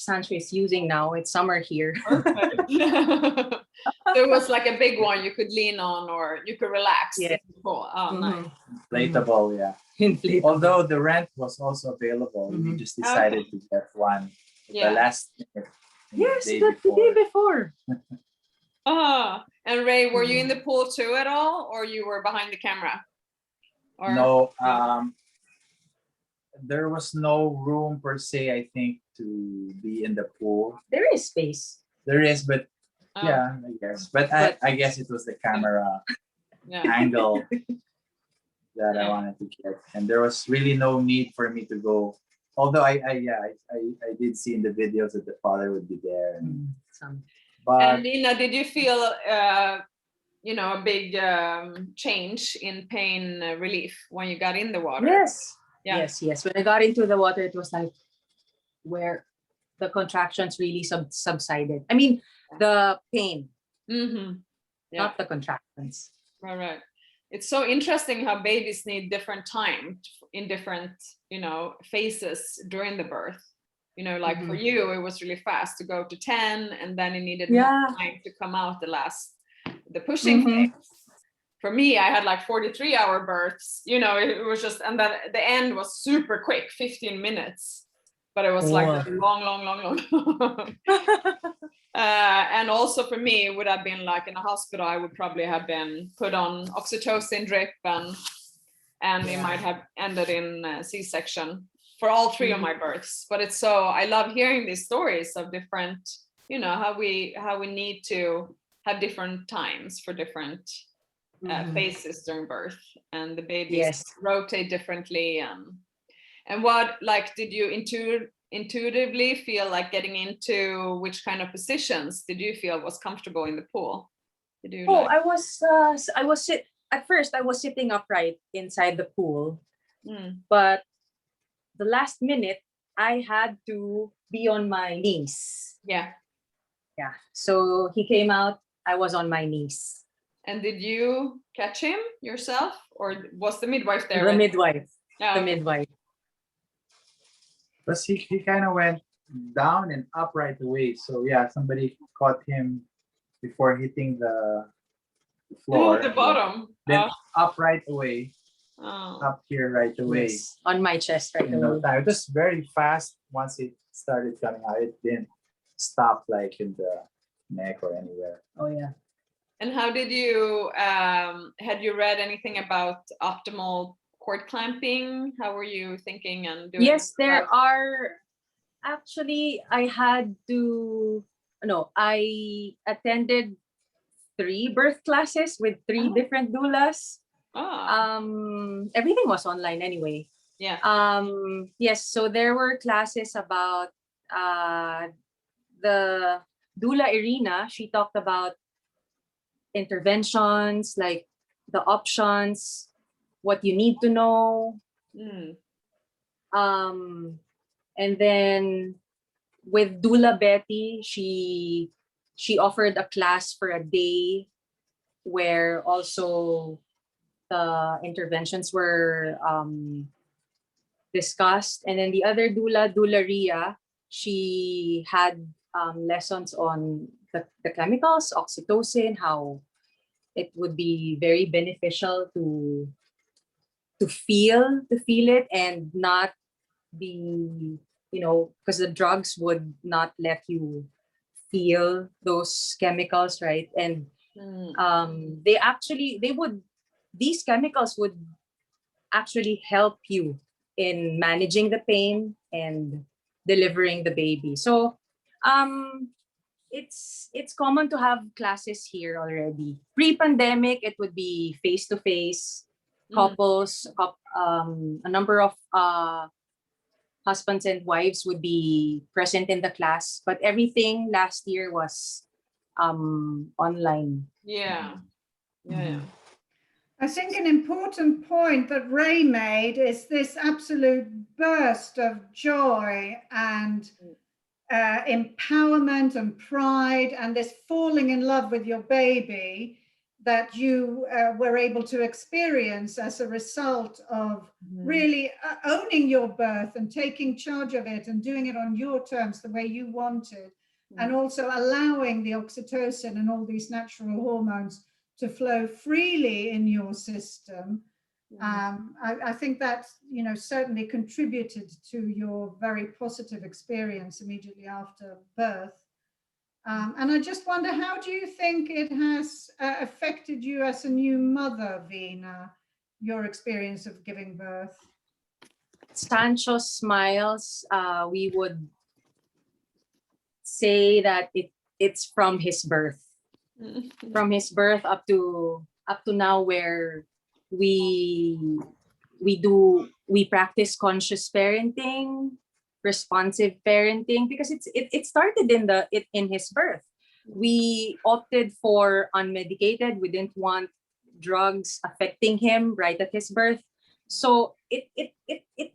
Sancho is using now. It's summer here. Perfect. There was like a big one you could lean on, or you could relax. Yeah. Oh, nice. Inflatable, yeah. Inflatable. Although the rent was also available, we just decided to get one the last minute. Yes, the the day before. And Ray, were you in the pool too at all, or you were behind the camera? Or No, there was no room per se, I think, to be in the pool. There is space. There is, but yeah, I guess. But I guess it was the camera angle that I wanted to get, and there was really no need for me to go. Although I did see in the videos that the father would be there. But and Lina, did you feel a big change in pain relief when you got in the water? Yes. Yeah. Yes. When I got into the water, it was like where the contractions really subsided. I mean, the pain, not the contractions. Right. It's so interesting how babies need different time in different, phases during the birth. Like for you, it was really fast to go to 10, and then it needed more time to come out the pushing phase. For me, I had like 43-hour births, it was just, and then the end was super quick, 15 minutes, but it was like long. And also for me, it would have been like in a hospital, I would probably have been put on oxytocin drip, and it might have ended in C-section for all three of my births. But it's I love hearing these stories of different, how we need to have different times for different phases during birth, and the babies rotate differently. And what, like, did you intuitively feel like getting into which kind of positions did you feel was comfortable in the pool? Did you I was at first I was sitting upright inside the pool, but the last minute I had to be on my knees. Yeah. So he came out, I was on my knees. And did you catch him yourself, or was the midwife there? The midwife. The midwife. But he kind of went down and up right away. So yeah, somebody caught him before hitting the floor. At the bottom. Then up right away. Up here right away. Yes. On my chest right away. No time. It was very fast once it started coming out. It didn't stop like in the neck or anywhere. Oh yeah. And how did you, had you read anything about optimal cord clamping? How were you thinking and doing? Yes, there are. Actually, I attended 3 birth classes with 3 different doulas. Everything was online anyway. Yeah. Yes, so there were classes about the doula Irina. She talked about interventions, like the options, what you need to know. And then with doula Betty, she offered a class for a day where also the interventions were discussed. And then the other doula Ria, she had lessons on the chemicals, oxytocin, how it would be very beneficial to feel it and not be, because the drugs would not let you feel those chemicals, right? And these chemicals would actually help you in managing the pain and delivering the baby. So it's common to have classes here already. Pre-pandemic, it would be face-to-face, couples, a number of husbands and wives would be present in the class, but everything last year was online. Yeah. I think an important point that Ray made is this absolute burst of joy and empowerment and pride, and this falling in love with your baby that you were able to experience as a result of really owning your birth and taking charge of it and doing it on your terms, the way you wanted, and also allowing the oxytocin and all these natural hormones to flow freely in your system. I think that, you know, certainly contributed to your very positive experience immediately after birth. And I just wonder, how do you think it has affected you as a new mother, Veena, your experience of giving birth? Sancho smiles. We would say that it's from his birth, up to now, where we practice conscious parenting, responsive parenting, because it started in his birth. We opted for unmedicated. We didn't want drugs affecting him right at his birth. So it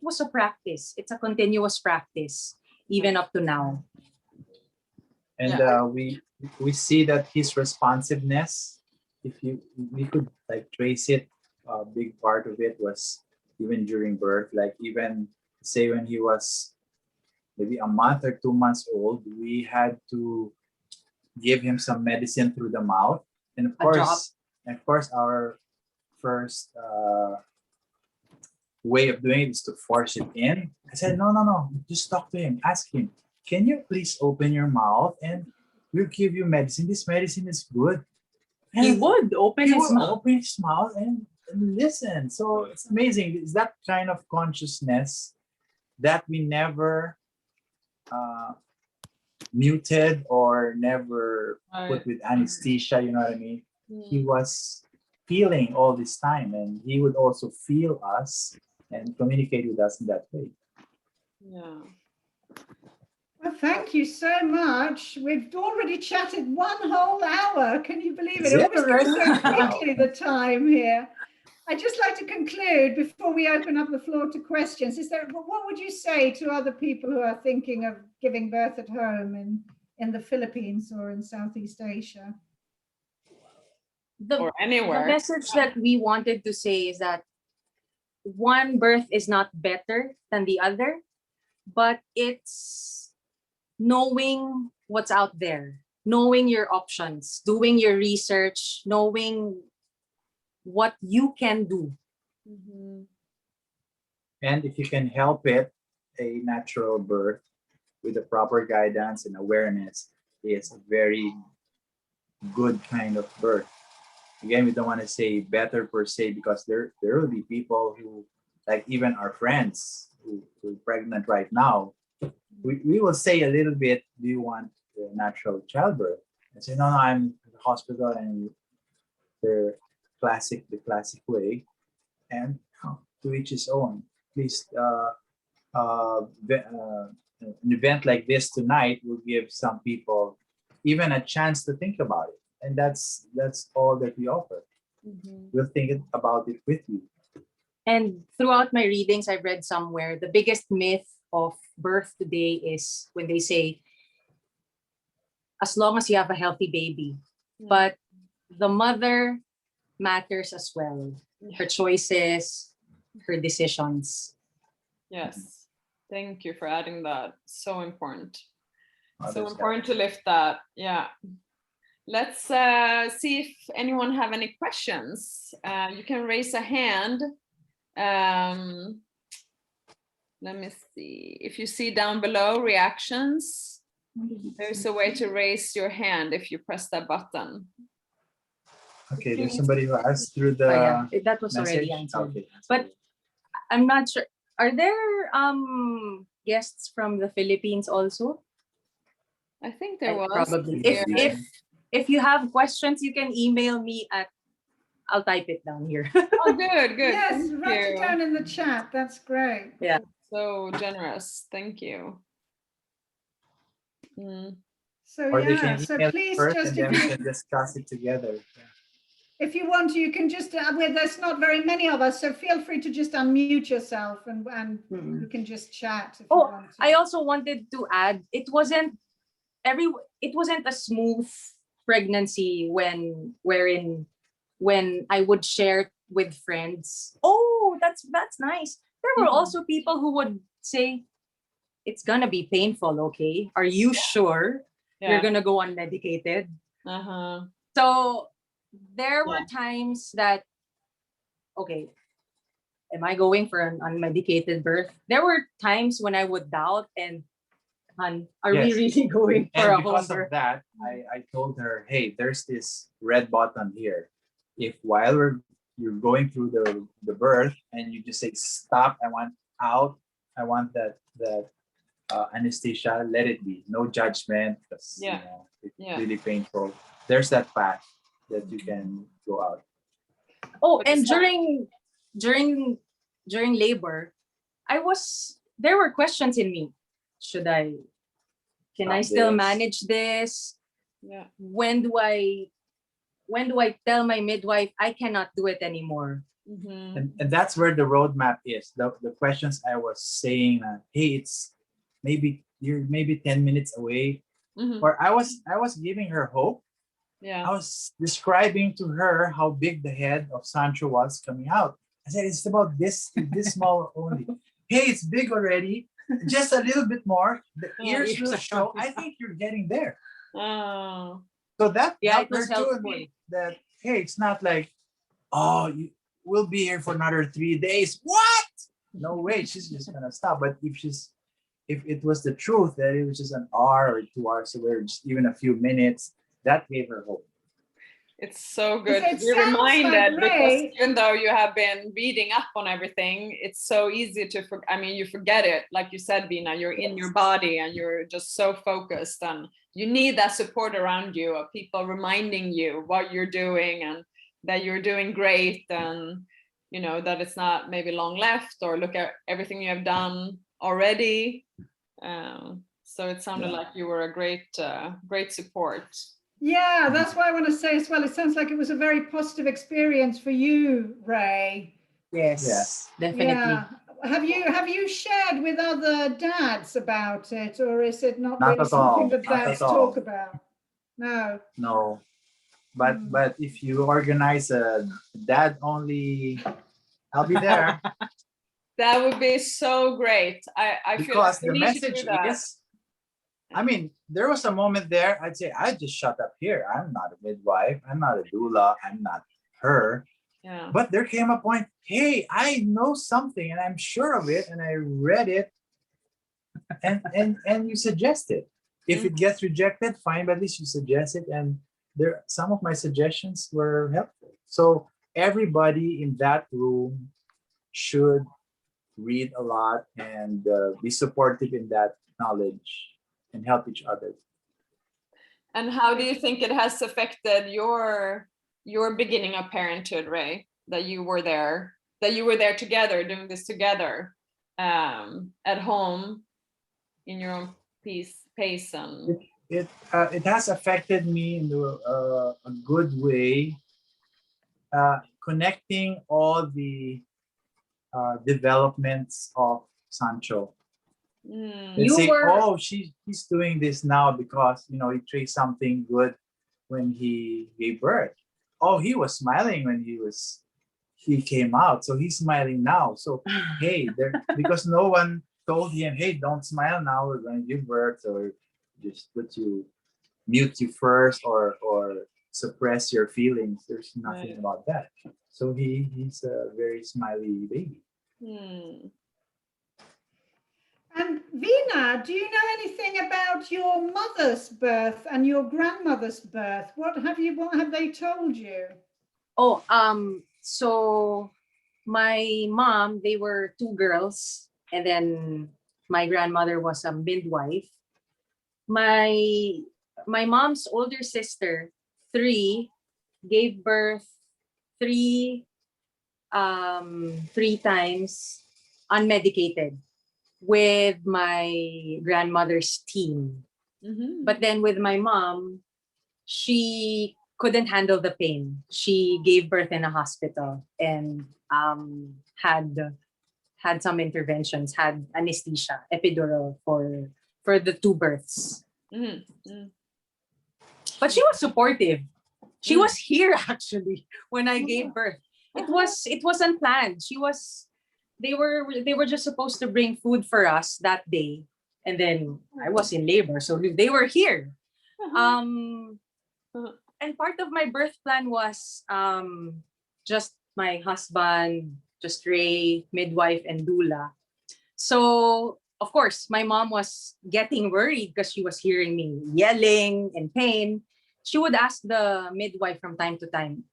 was a practice. It's a continuous practice even up to now. And we see that his responsiveness, we could like trace it, a big part of it was even during birth. Like even say when he was maybe a month or 2 months old, we had to give him some medicine through the mouth. And of course, our first way of doing it is to force it in. I said, no, just talk to him, ask him, can you please open your mouth and we'll give you medicine. This medicine is good. And He would open his mouth. open his mouth and listen. So it's amazing. It's that kind of consciousness that we never muted or never put with anesthesia, you know what I mean? He was feeling all this time, and he would also feel us and communicate with us in that way. Yeah. Well, thank you so much. We've already chatted 1 whole hour. Can you believe it? Is It it always goes so already? quickly, the time here. I'd just like to conclude before we open up the floor to questions. What would you say to other people who are thinking of giving birth at home in the Philippines or in Southeast Asia? Or anywhere. The message that we wanted to say is that one birth is not better than the other, but it's knowing what's out there, knowing your options, doing your research, knowing what you can do. And if you can help it, a natural birth with the proper guidance and awareness is a very good kind of birth. Again, we don't want to say better per se, because there will be people who, like even our friends who are pregnant right now, we will say a little bit, do you want the natural childbirth? I say, no, I'm at the hospital, and the classic way. And to each his own. Please, an event like this tonight will give some people even a chance to think about it. And that's all that we offer. We'll think about it with you. And throughout my readings, I've read somewhere the biggest myth of birth today is when they say, as long as you have a healthy baby, but the mother matters as well. Her choices, her decisions. Yes. Thank you for adding that. So important. So Others important to lift that. Yeah. Let's see if anyone have any questions. You can raise a hand. Let me see. If you see down below reactions, there's a way to raise your hand if you press that button. Okay, there's somebody who asked through the That was message. already answered. Okay. But I'm not sure. Are there guests from the Philippines also? I think there was. Probably. here. If you have questions, you can email me I'll type it down here. Oh, good. Yes, Thank write it you. down in the chat. That's great. Yeah. So generous. Thank you. So Or they yeah, can so email please first, just and then if we you, can discuss it together. if you want to, you can just there's not very many of us, so feel free to just unmute yourself and you can just chat if you want to. I also wanted to add, it wasn't a smooth pregnancy wherein when I would share with friends, oh, that's nice. There were Mhm. also people who would say, it's gonna be painful, okay? Are you sure you're Yeah. gonna go unmedicated? Uh-huh. So there were Yeah. times that, okay, am I going for an unmedicated birth? There were times when I would doubt and, hun, are we Yes. really going for And a home because of birth? that, I told her, hey, there's this red button here. If while you're going through the birth and you just say stop, I want out, I want that anesthesia, let it be. No judgment, because Yeah. it's Yeah. really painful. There's that path that you can go out. Oh, But and it's not- during labor, there were questions in me. Should I can I Stop still this. manage this? Yeah. When do I tell my midwife I cannot do it anymore? Mhm. And that's where the roadmap is. The questions I was saying, hey, it's you're maybe 10 minutes away. Mhm. Or I was giving her hope. Yeah. I was describing to her how big the head of Sancho was coming out. I said, it's about this small only. Hey, it's big already. Just a little bit more. The ears will show. I think you're getting there. Oh. So that Yeah, it helped her was too. helpful. That hey, it's not like, oh, we'll be here for another 3 days. What? No way. She's just gonna stop. But if it was the truth that it was just an hour or 2 hours away, or just even a few minutes, that gave her hope. It's so good to It be sounds reminded, like because Ray. even though you have been reading up on everything, it's so easy to you forget it. Like you said, Bina, you're in your body and you're just so focused, and you need that support around you of people reminding you what you're doing and that you're doing great, and that it's not maybe long left, or look at everything you have done already. So it sounded Yeah. like you were a great support. Yeah, that's why I want to say as well. It sounds like it was a very positive experience for you, Ray. Yes, Yes. definitely. Yeah. Have you shared with other dads about it, or is it not Not really at all. something that Not dads at all. talk about? No. No. But Mm. but if you organize a dad only, I'll be there. That would be so great. I feel like Because we the need to do message that. is, I mean, there was a moment there I'd say, I just shut up here. I'm not a midwife. I'm not a doula. I'm not her. Yeah. But there came a point, hey, I know something and I'm sure of it, and I read it, and you suggest it. If it gets rejected, fine, but at least you suggest it, and some of my suggestions were helpful. So everybody in that room should read a lot and be supportive in that knowledge and help each other. And how do you think it has affected your beginning of parenthood, Ray? That you were there together, doing this together, at home, in your own pace, and It has affected me in a good way, connecting all the developments of Sancho. Mm, And You say, were- oh, he's doing this now because he traced something good when he gave birth. Oh, he was smiling when he came out, so he's smiling now. So hey, because no one told him, hey, don't smile now, we're going to give birth, or just mute you first, or suppress your feelings. There's nothing Right. about that. So he's a very smiley baby. mm. And Vina, do you know anything about your mother's birth and your grandmother's birth? What have they told you? Oh, so my mom, they were two girls, and then my grandmother was a midwife. My mom's older sister, three, gave birth three three times unmedicated with my grandmother's team. Mhm. But then with my mom, she couldn't handle the pain. She gave birth in a hospital and had some interventions, had anesthesia, epidural for the two births. Mhm. Mm. But she was supportive. She was here actually when I gave birth. It was unplanned. They were just supposed to bring food for us that day, and then I was in labor, so they were here. Um, and part of my birth plan was just my husband, just Ray, midwife, and doula. So of course, my mom was getting worried because she was hearing me yelling in pain. She would ask the midwife from time to time,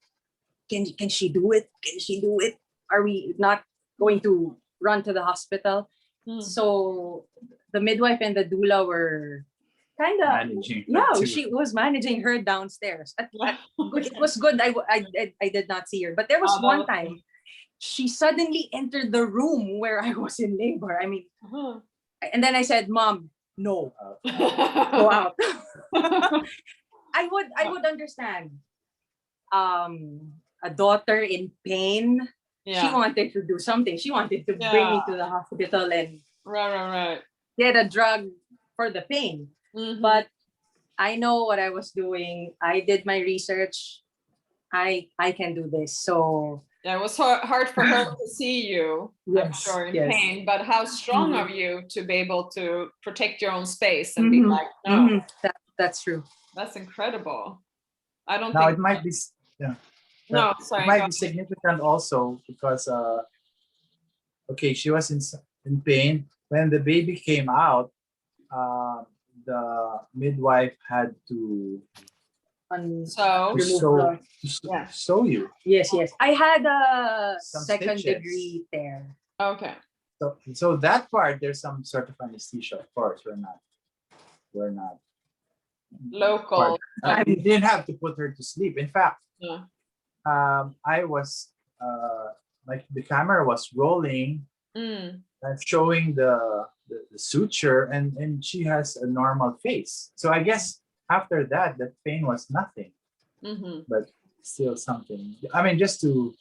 can she do it? Can she do it? Are we not going to run to the hospital? So the midwife and the doula were kind of Managing. she was managing her downstairs. It was good. I did not see her, but there was one time she suddenly entered the room where I was in labor. I mean, and then I said, "Mom, no, go out." I would understand. A daughter in pain. She wanted to do something. She wanted to bring me to the hospital and right. get a drug for the pain. But I know what I was doing. I did my research. I can do this. So yeah, it was hard for her to see you, I'm Yes, sure, in yes. pain, but how strong of you to be able to protect your own space and be like, no, that's true. that's incredible. I don't Now think it might be no, sorry. it might be significant also because okay, she was in pain when the baby came out. The midwife had to So sew you. Yes. I had a Some second stitches. degree tear. okay. So that part, there's some sort of anesthesia. Of course, we're not Local. You didn't have to put her to sleep. In fact, Yeah. I was like the camera was rolling, showing the suture, and she has a normal face. So I guess after that, the pain was nothing, but still something. I mean, just to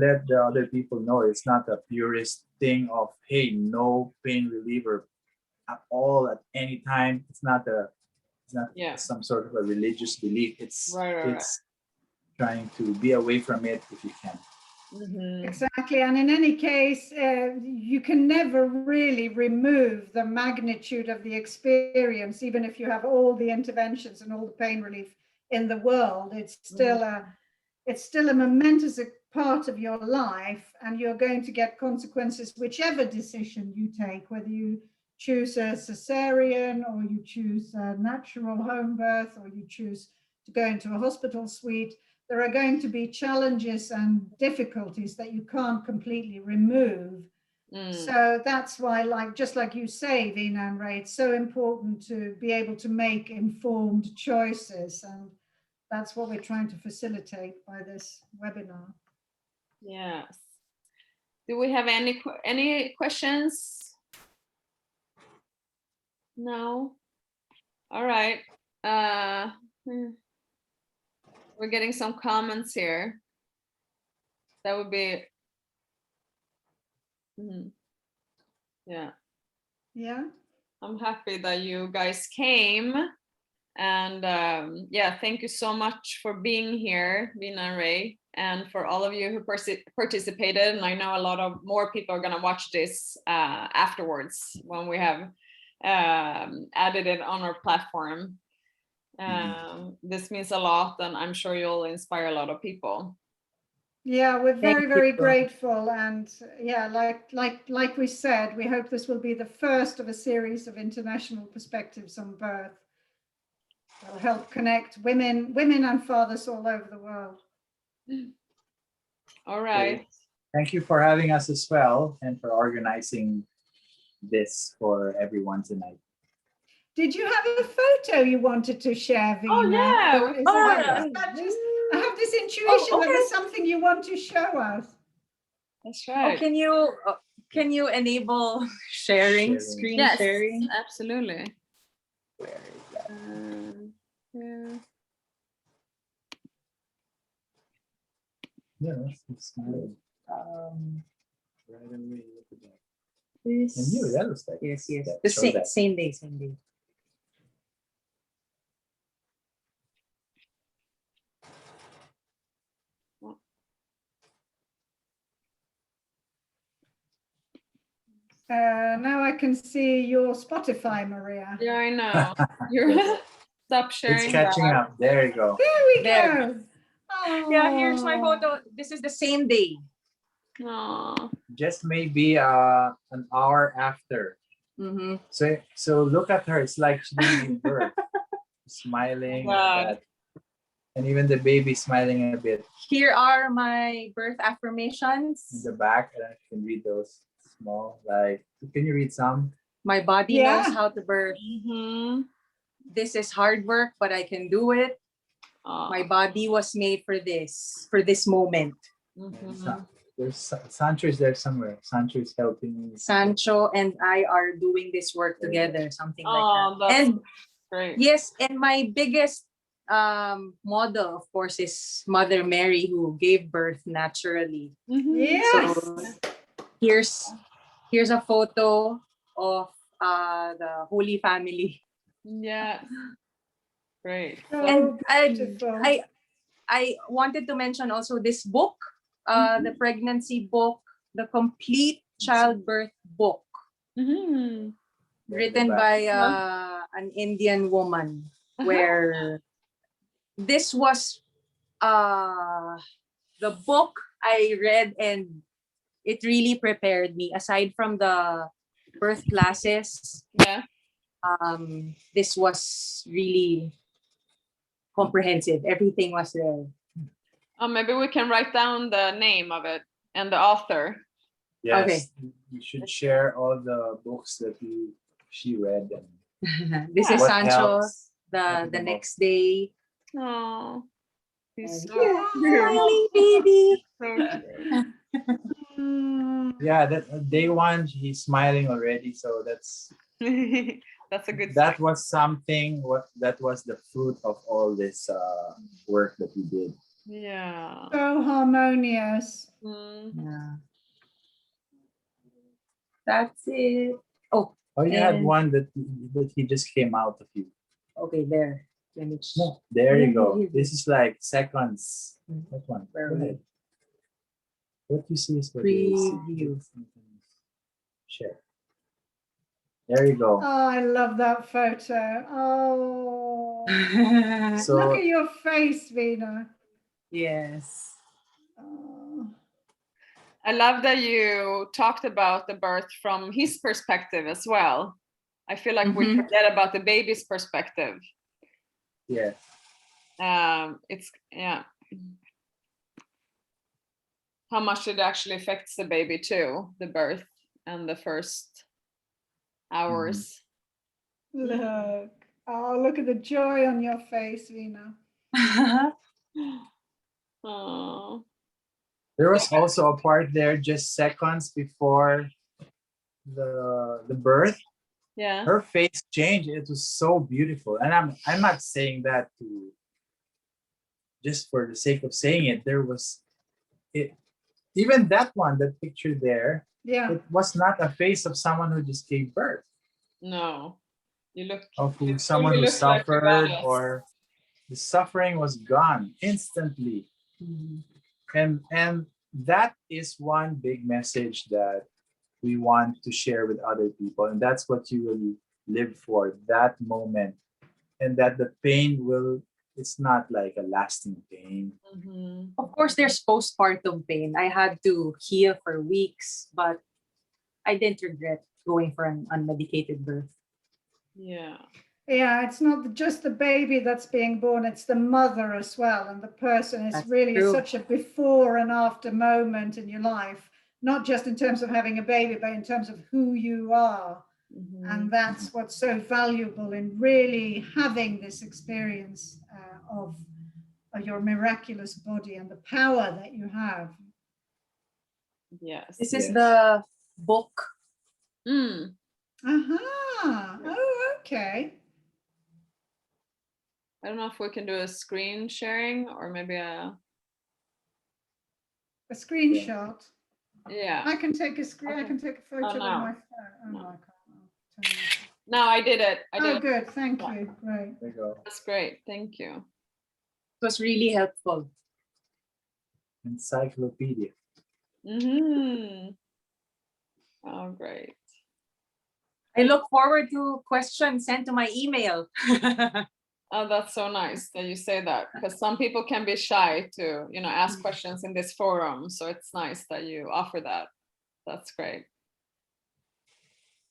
let the other people know, it's not a purist thing of, hey, no pain reliever at all at any time. It's not some sort of a religious belief. It's trying to be away from it if you can. Exactly. And in any case, you can never really remove the magnitude of the experience, even if you have all the interventions and all the pain relief in the world. It's still a momentous part of your life, and you're going to get consequences whichever decision you take, whether you choose a cesarean or you choose a natural home birth or you choose to go into a hospital suite. There are going to be challenges and difficulties that you can't completely remove. So that's why, just like you say, Vina and Ray, it's so important to be able to make informed choices. And that's what we're trying to facilitate by this webinar. Yes. Do we have any questions? No. All right. We're getting some comments here. That would be. Yeah. I'm happy that you guys came, and thank you so much for being here, Vina and Ray, and for all of you who participated. And I know a lot of more people are gonna watch this afterwards when we have added it on our platform. This means a lot, and I'm sure you'll inspire a lot of people. Yeah, we're very, very grateful. And like we said, we hope this will be the first of a series of international perspectives on birth. That'll help connect women and fathers all over the world. All right. Thank you for having us as well, and for organizing this for everyone tonight. Did you have a photo you wanted to share, Vina? Oh, yeah. I have this intuition that there's something you want to show us. That's right. Can you enable screen sharing? Yes, absolutely. Where is that? It's smiling. Right away, look at that. I knew that was like Yes. that. The Show that. same day. Now I can see your Spotify, Maria. Yeah, I know. You're stop It's sharing catching that. up. There you go. There we There. go. Oh. Yeah, here's my photo. This is the same day. Aw. Just maybe an hour after. Mm-hmm. So look at her. It's like she didn't give birth. Smiling and God. that. And even the baby smiling a bit Here are my birth in affirmations. the back. I don't know if you can read those small. Like, can you read some? My body Yeah. knows how to birth. Mm-hmm. This is hard work, but I can do it. My body was made for this moment. Mm-hmm. There's Sancho is there somewhere. Sancho is helping me. Sancho and I are doing this work together, something like Oh, that. that's And great. yes, and my biggest model, of course, is Mother Mary, who gave birth naturally. Mhm. Yes. So here's a photo of the Holy Family. Yeah. Great. So And beautiful. I wanted to mention also this book, Mhm. the pregnancy book, the complete childbirth book, Mhm. written by an Indian woman, where this was the book I read, and it really prepared me. Aside from the birth classes, Yeah. this was really comprehensive. Everything was there. Maybe we can write down the name of it and the author. Yes, Okay. you should share all the books that she read and This is what Sancho helps. the next day. Oh, he's And so here, cute. smiling baby. So Yeah, that day one he's smiling already. So cute. That's a good that sign. was something. That was the fruit of all this work that we did. Yeah. So harmonious. Mm. Yeah. That's it. Oh, Oh, you had and- one that he just came out of you. okay, there. Let me No, there you go. Here. This is like seconds. That one. Where Go was ahead. What you see is what you see. Preview. Share. There you go. Oh, I love that photo. Oh, So look at your face, Vina. Yes. Oh. I love that you talked about the birth from his perspective as well. I feel like we Mhm. forget about the baby's perspective. yeah, It's how much it actually affects the baby too, the birth and the first hours. Look. Oh, look at the joy on your face, Vina. Oh, there was also a part there just seconds before the birth. yeah. Her face changed. It was so beautiful, and I'm not saying that to just for the sake of saying it. There was it. Even that one, that picture there, Yeah. it was not a face of someone who just gave birth, No, you look. of you someone truly who look like a suffered, goddess. or the suffering was gone instantly. And that is one big message that we want to share with other people, and that's what you will live for, that moment, and that the pain will, it's not like a lasting pain. Mhm. Of course, there's postpartum pain. I had to heal for weeks, but I didn't regret going for an unmedicated birth. Yeah. Yeah, it's not just the baby that's being born, it's the mother as well. And the person is That's really true. such a before and after moment in your life, not just in terms of having a baby, but in terms of who you are. Mhm. And that's what's so valuable in really having this experience of your miraculous body and the power that you have. Yes. This is Yes. the book. Mm. Aha. Oh, okay. I don't know if we can do a screen sharing or maybe a. A screenshot. Yeah. I can take a screen. I Okay. can take a photo with no. my phone. Oh, No. no, I can't. Oh, No, I did it. I did oh it. good. Thank Yeah. you. Great. There you go. That's great. Thank you. It was really helpful. Encyclopedia. Mm-hmm. Oh, great. I look forward to questions sent to my email. Oh, that's so nice that you say that, because some people can be shy to, ask questions in this forum. So it's nice that you offer that. That's great.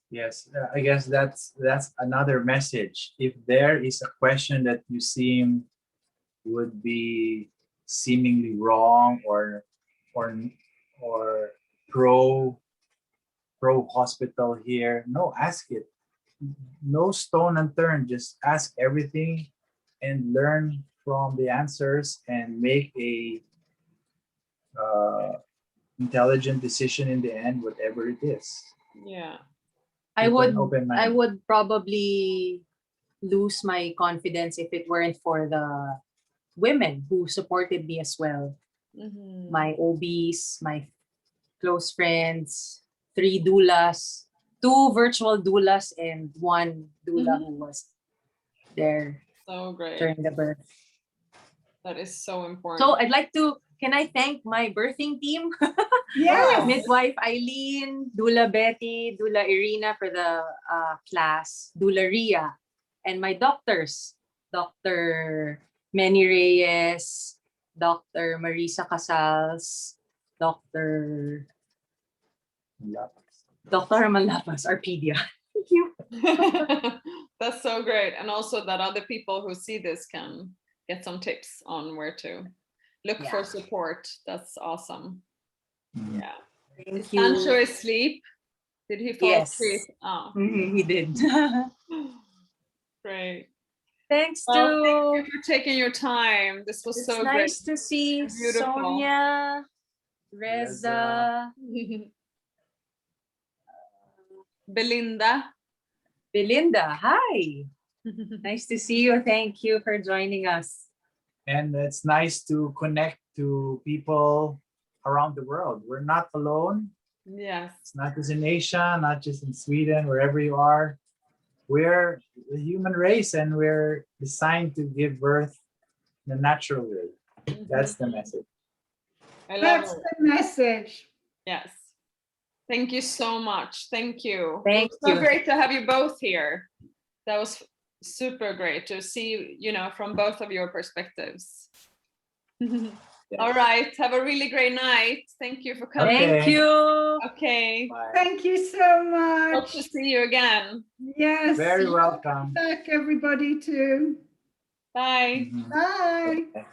Yes, I guess that's another message. If there is a question that you seem would be seemingly wrong or pro hospital here, no, ask it. No stone unturned. Just ask everything and learn from the answers and make a intelligent decision in the end, whatever it is. Yeah. I Keep an would open mind. I would probably lose my confidence if it weren't for the women who supported me as well. Mhm. My OBs, my close friends, 3 doulas, 2 virtual doulas, and 1 doula who was there So great. during the birth. That is so important. So can I thank my birthing team? Yes. Midwife Eileen, doula Betty, doula Irina for the class, doula Ria, and my doctors, Dr. Manny Reyes, Dr. Marisa Casals, Dr. Malapas, our pedia. Thank you. That's so great. And also that other people who see this can get some tips on where to look for support. That's awesome. Mhm. Yeah. Thank Sancho you. asleep. Did he fall Yes. asleep? Oh, He did. great. Thanks Well, to. thank you for taking your time. This was It's so nice to see Beautiful. Sonia, Reza, great. Belinda. Belinda. Hi. Nice to see you. Thank you for joining us. And it's nice to connect to people around the world. We're not alone. Yes. It's not just in Asia, not just in Sweden, wherever you are. We're the human race and we're designed to give birth in a natural way. That's the message. I love That's it. the message. Yes. Thank you so much. Thank you. Thank It was so you. great to have you both here. That was super great to see, from both of your perspectives. Yes. All right. Have a really great night. Thank you for coming. Okay. Thank you. Okay. Bye. Thank you so Hope to much. see you again. Yes. Very welcome. Back everybody too. Bye. Mhm. Bye. Okay.